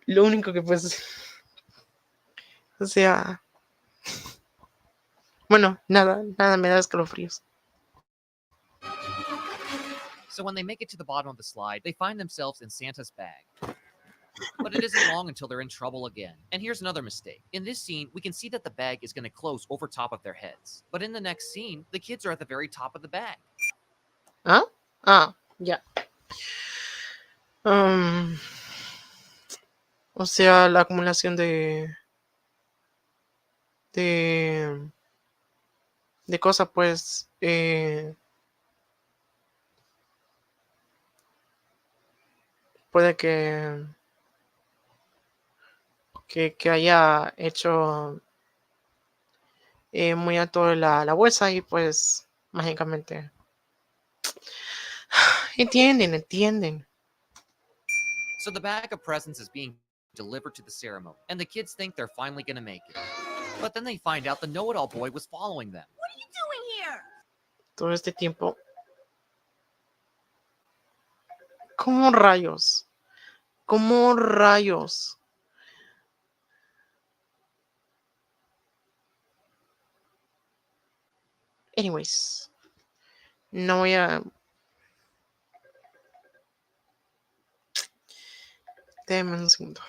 lo único que pues, o sea, bueno, nada me da escalofríos. So when they make it to the bottom of the slide, they find themselves in Santa's bag. But it isn't long until they're in trouble again. And here's another mistake. In this scene, we can see that the bag is going to close over top of their heads. But in the next scene, the kids are at the very top of the bag. ¿Ah? Ya. O sea, la acumulación de, de cosas, pues, puede que haya hecho muy alto la bolsa, y pues mágicamente entienden. So the bag of presents is being delivered to the ceremony, and the kids think they're finally going to make it. But then they find out the know-it-all boy was following them. What are you doing here? Todo este tiempo, ¿cómo rayos? Anyways, no voy a... Déjame un segundo.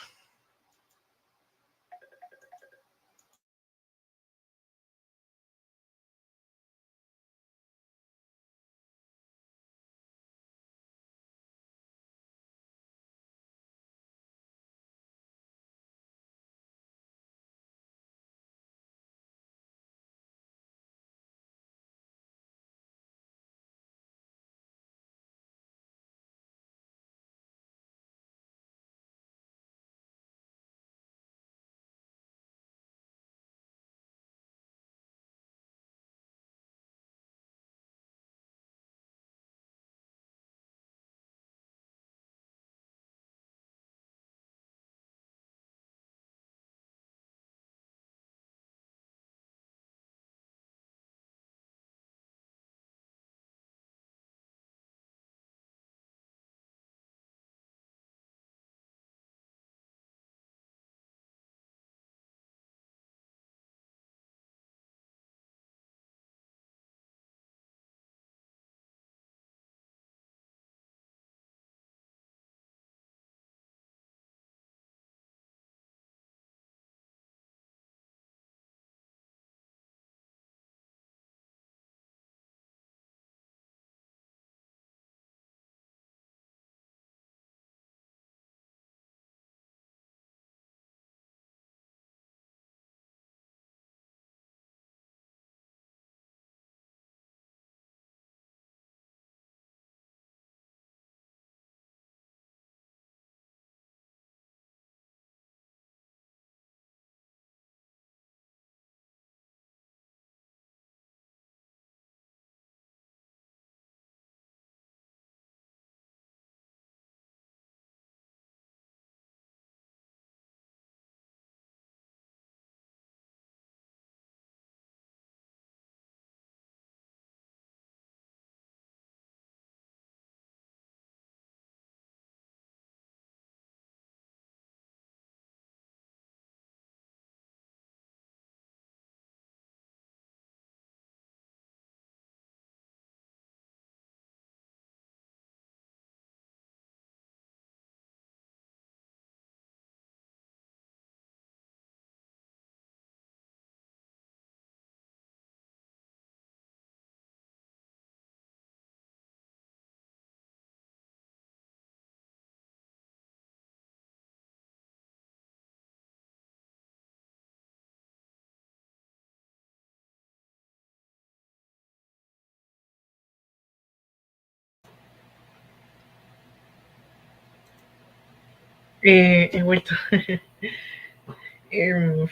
He vuelto.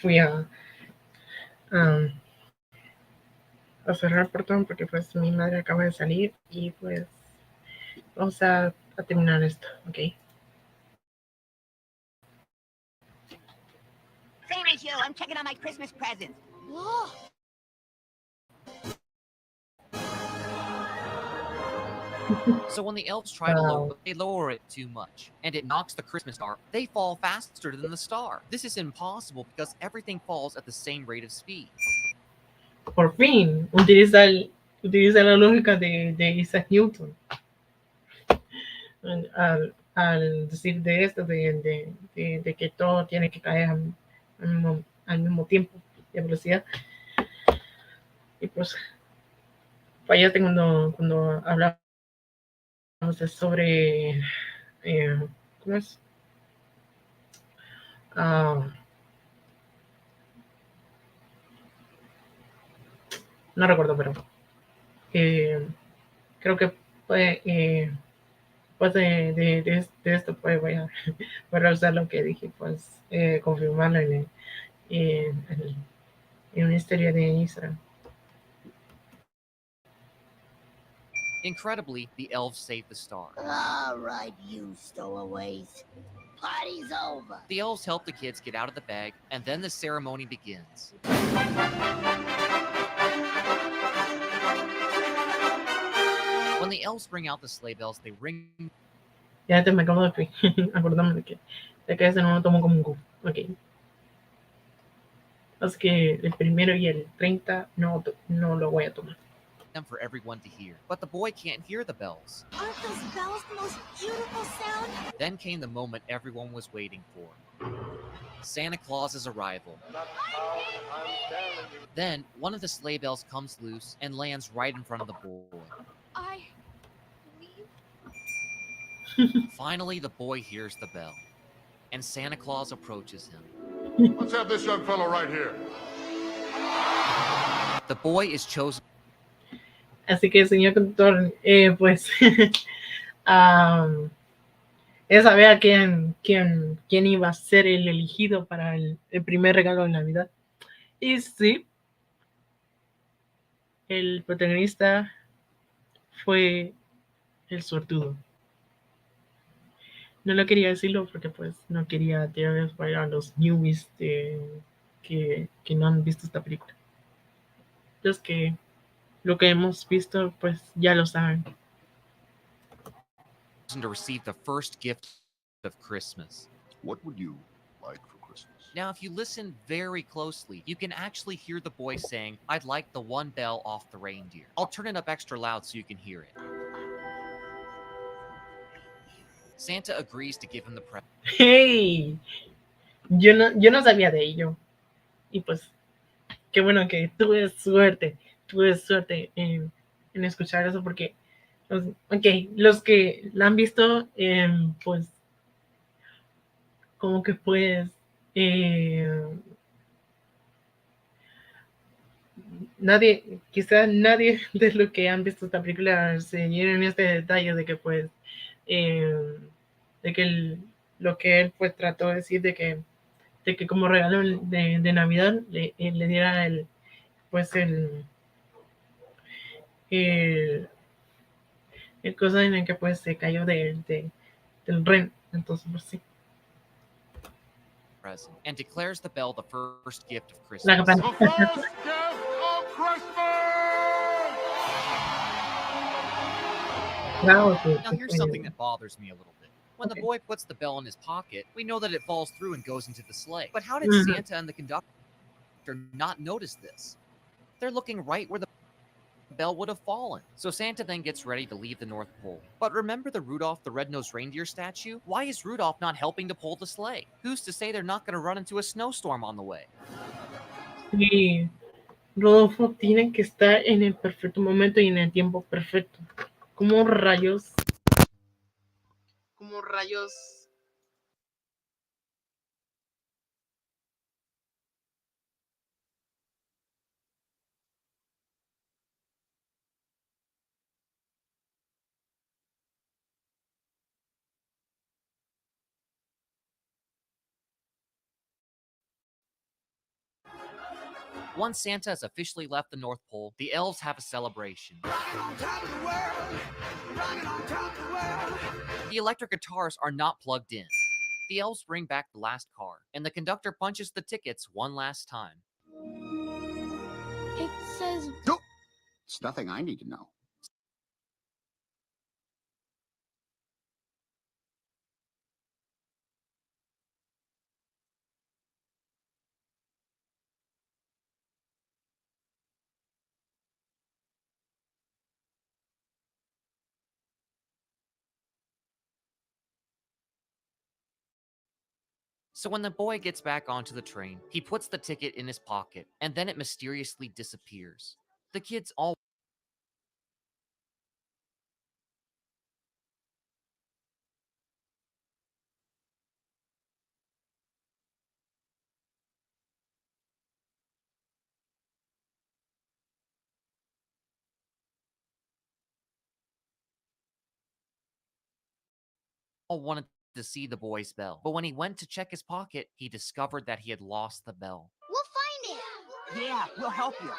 Fui a, a cerrar el portón porque pues mi madre acaba de salir y pues vamos a terminar esto, ¿ok? Same as you. I'm checking on my Christmas presents. Whoa. So when the elves try to Wow. they lower it too much, and it knocks the Christmas star. They fall faster than the star. This is impossible because everything falls at the same rate of speed. Por fin, utiliza la lógica de Isaac Newton al decir de esto, de que todo tiene que caer al mismo tiempo de velocidad. Y pues fallate cuando hablamos sobre, ¿cómo es? Ah, no recuerdo, pero eh, creo que fue, pues de esto pues voy a usar lo que dije, pues confirmarlo en, en una historia de Instagram. Incredibly, the elves save the star. All right, you stowaways. Party's over. The elves help the kids get out of the bag, and then the ceremony begins. When the elves bring out the sleigh bells, they ring. Ya te me acabo de acordarme de que ese no lo tomo como un goof. Ok. Así que el primero y el 30 no lo voy a tomar. Them for everyone to hear. But the boy can't hear the bells. Aren't those bells the most beautiful sound? Then came the moment everyone was waiting for. Santa Claus's arrival. Then one of the sleigh bells comes loose and lands right in front of the boy. I believe. Finally, the boy hears the bell, and Santa Claus approaches him. Let's have this young fellow right here. The boy is chosen. Así que, señor conductor, pues es saber a quién iba a ser el elegido para el primer regalo de Navidad. Y sí, el protagonista fue el suertudo. No lo quería decirlo porque pues no quería tirar a los newbies que no han visto esta película. Los que lo que hemos visto pues ya lo saben. To receive the first gift of Christmas. What would you like for Christmas? Now, if you listen very closely, you can actually hear the boy saying, "I'd like the one bell off the reindeer." I'll turn it up extra loud so you can hear it. Santa agrees to give him the present. ¡Hey! Yo no sabía de ello. Y pues, qué bueno que tuve suerte en escuchar eso porque, los que la han visto, pues, como que pues, quizás nadie de los que han visto esta película se llenen este detalle de que pues, de que lo que él pues trató de decir de que como regalo de Navidad le diera pues el, el cosa en el que pues se cayó del ren. Entonces pues sí. Present and declares the bell the first gift of Christmas. La campana. The first gift of Christmas! Claro, Now, here's something that bothers me a little bit. When the Okay. boy puts the bell in his pocket, we know that it falls through and goes into the sleigh. But how did Mhm. Santa and the conductor not notice this? They're looking right where the bell would have fallen. So Santa then gets ready to leave the North Pole. But remember the Rudolph the Red-Nosed Reindeer statue? Why is Rudolph not helping to pull the sleigh? Who's to say they're not going to run into a snowstorm on the way? Sí, Rodolfo tiene que estar en el perfecto momento y en el tiempo perfecto. ¿Cómo rayos? ¿Cómo rayos? Once Santa has officially left the North Pole, the elves have a celebration. The electric guitars are not plugged in. The elves bring back the last car, and the conductor punches the tickets one last time. It says No, it's nothing I need to know. So when the boy gets back onto the train, he puts the ticket in his pocket, and then it mysteriously disappears. The kids all wanted to see the boy's bell, but when he went to check his pocket, he discovered that he had lost the bell. We'll find it. Yeah, we'll help you.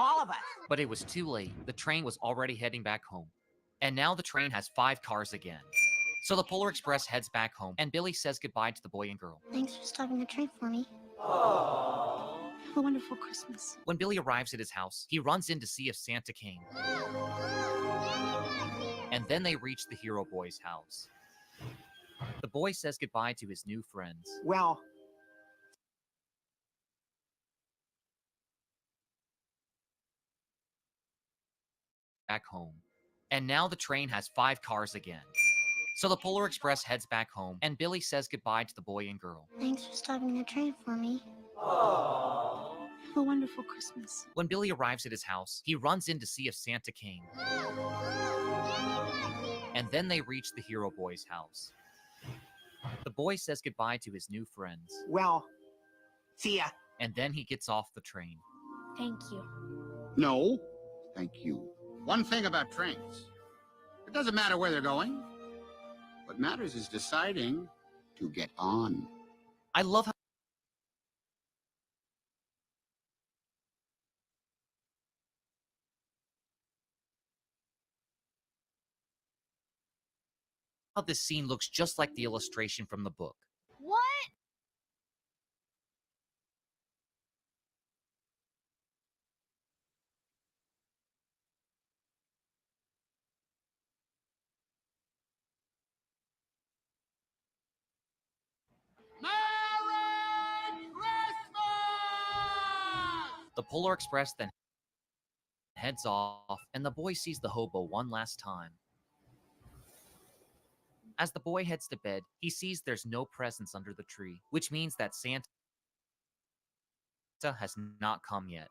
All of us. But it was too late. The train was already heading back home. And now the train has 5 cars again. So the Polar Express heads back home, and Billy says goodbye to the boy and girl. Thanks for stopping the train for me. have a wonderful Christmas. When Billy arrives at his house, he runs in to see if Santa came. And then they reach the hero boy's house. The boy says goodbye to his new friends. Well, Back home. And now the train has 5 cars again. So the Polar Express heads back home, and Billy says goodbye to the boy and girl. Thanks for stopping the train for me. Have a wonderful Christmas. When Billy arrives at his house, he runs in to see if Santa came. And then they reach the hero boy's house. The boy says goodbye to his new friends. well, see ya. And then he gets off the train. Thank you. No, thank you. One thing about trains. It doesn't matter where they're going. What matters is deciding to get on. I love how this scene looks just like the illustration from the book. What? Merry Christmas! The Polar Express then heads off, and the boy sees the hobo one last time. As the boy heads to bed, he sees there's no presents under the tree, which means that Santa has not come yet.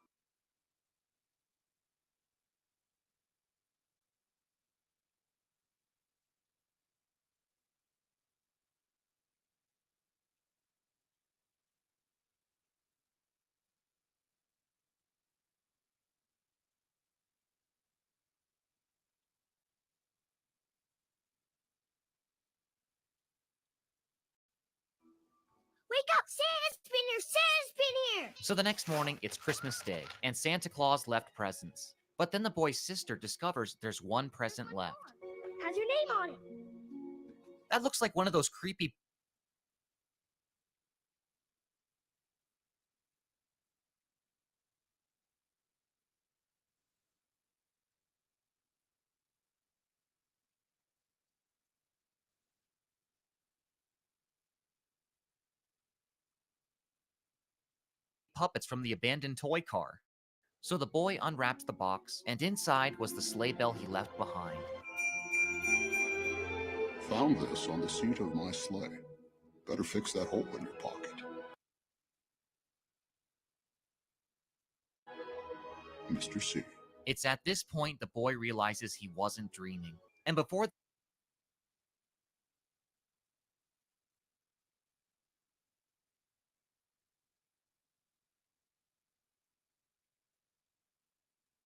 Wake up! Santa's been here! Santa's been here! So the next morning, it's Christmas Day, and Santa Claus left presents. But then the boy's sister discovers there's one present left. Has your name on it. That looks like one of those creepy puppets from the abandoned toy car. So the boy unwrapped the box, and inside was the sleigh bell he left behind. Found this on the seat of my sleigh. Better fix that hole in your pocket. Mr. C. It's at this point the boy realizes he wasn't dreaming. And before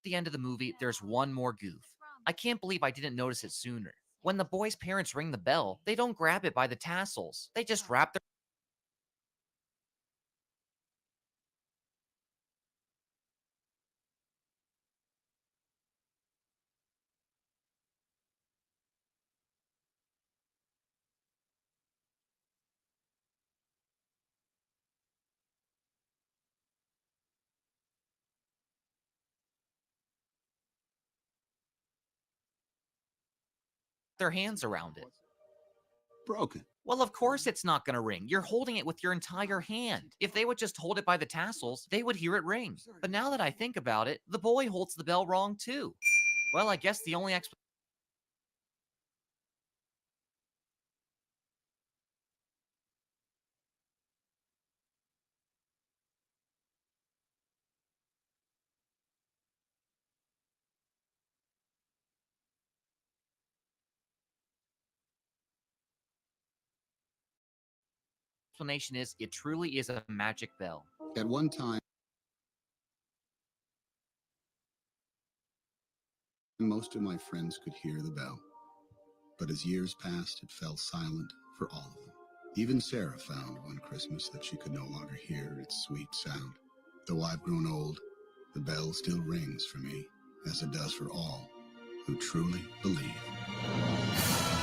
the end of the movie, there's one more goof. I can't believe I didn't notice it sooner. When the boy's parents ring the bell, they don't grab it by the tassels. They just wrap their hands around it. Broken. Well, of course it's not gonna ring. You're holding it with your entire hand. If they would just hold it by the tassels, they would hear it ring. But now that I think about it, the boy holds the bell wrong too. Well, I guess the only explanation is it truly is a magic bell. At one time, most of my friends could hear the bell. But as years passed, it fell silent for all of them. Even Sarah found one Christmas that she could no longer hear its sweet sound. Though I've grown old, the bell still rings for me, as it does for all who truly believe.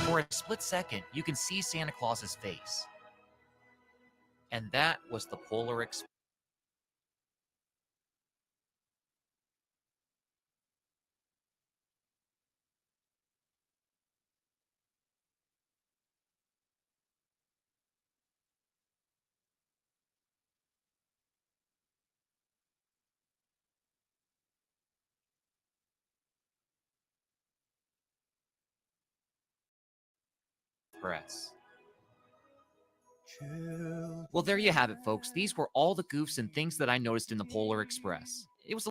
For a split second, you can see Santa Claus's face. And that was the Polar Express. Well, there you have it, folks. These were all the goofs and things that I noticed in the Polar Express. It was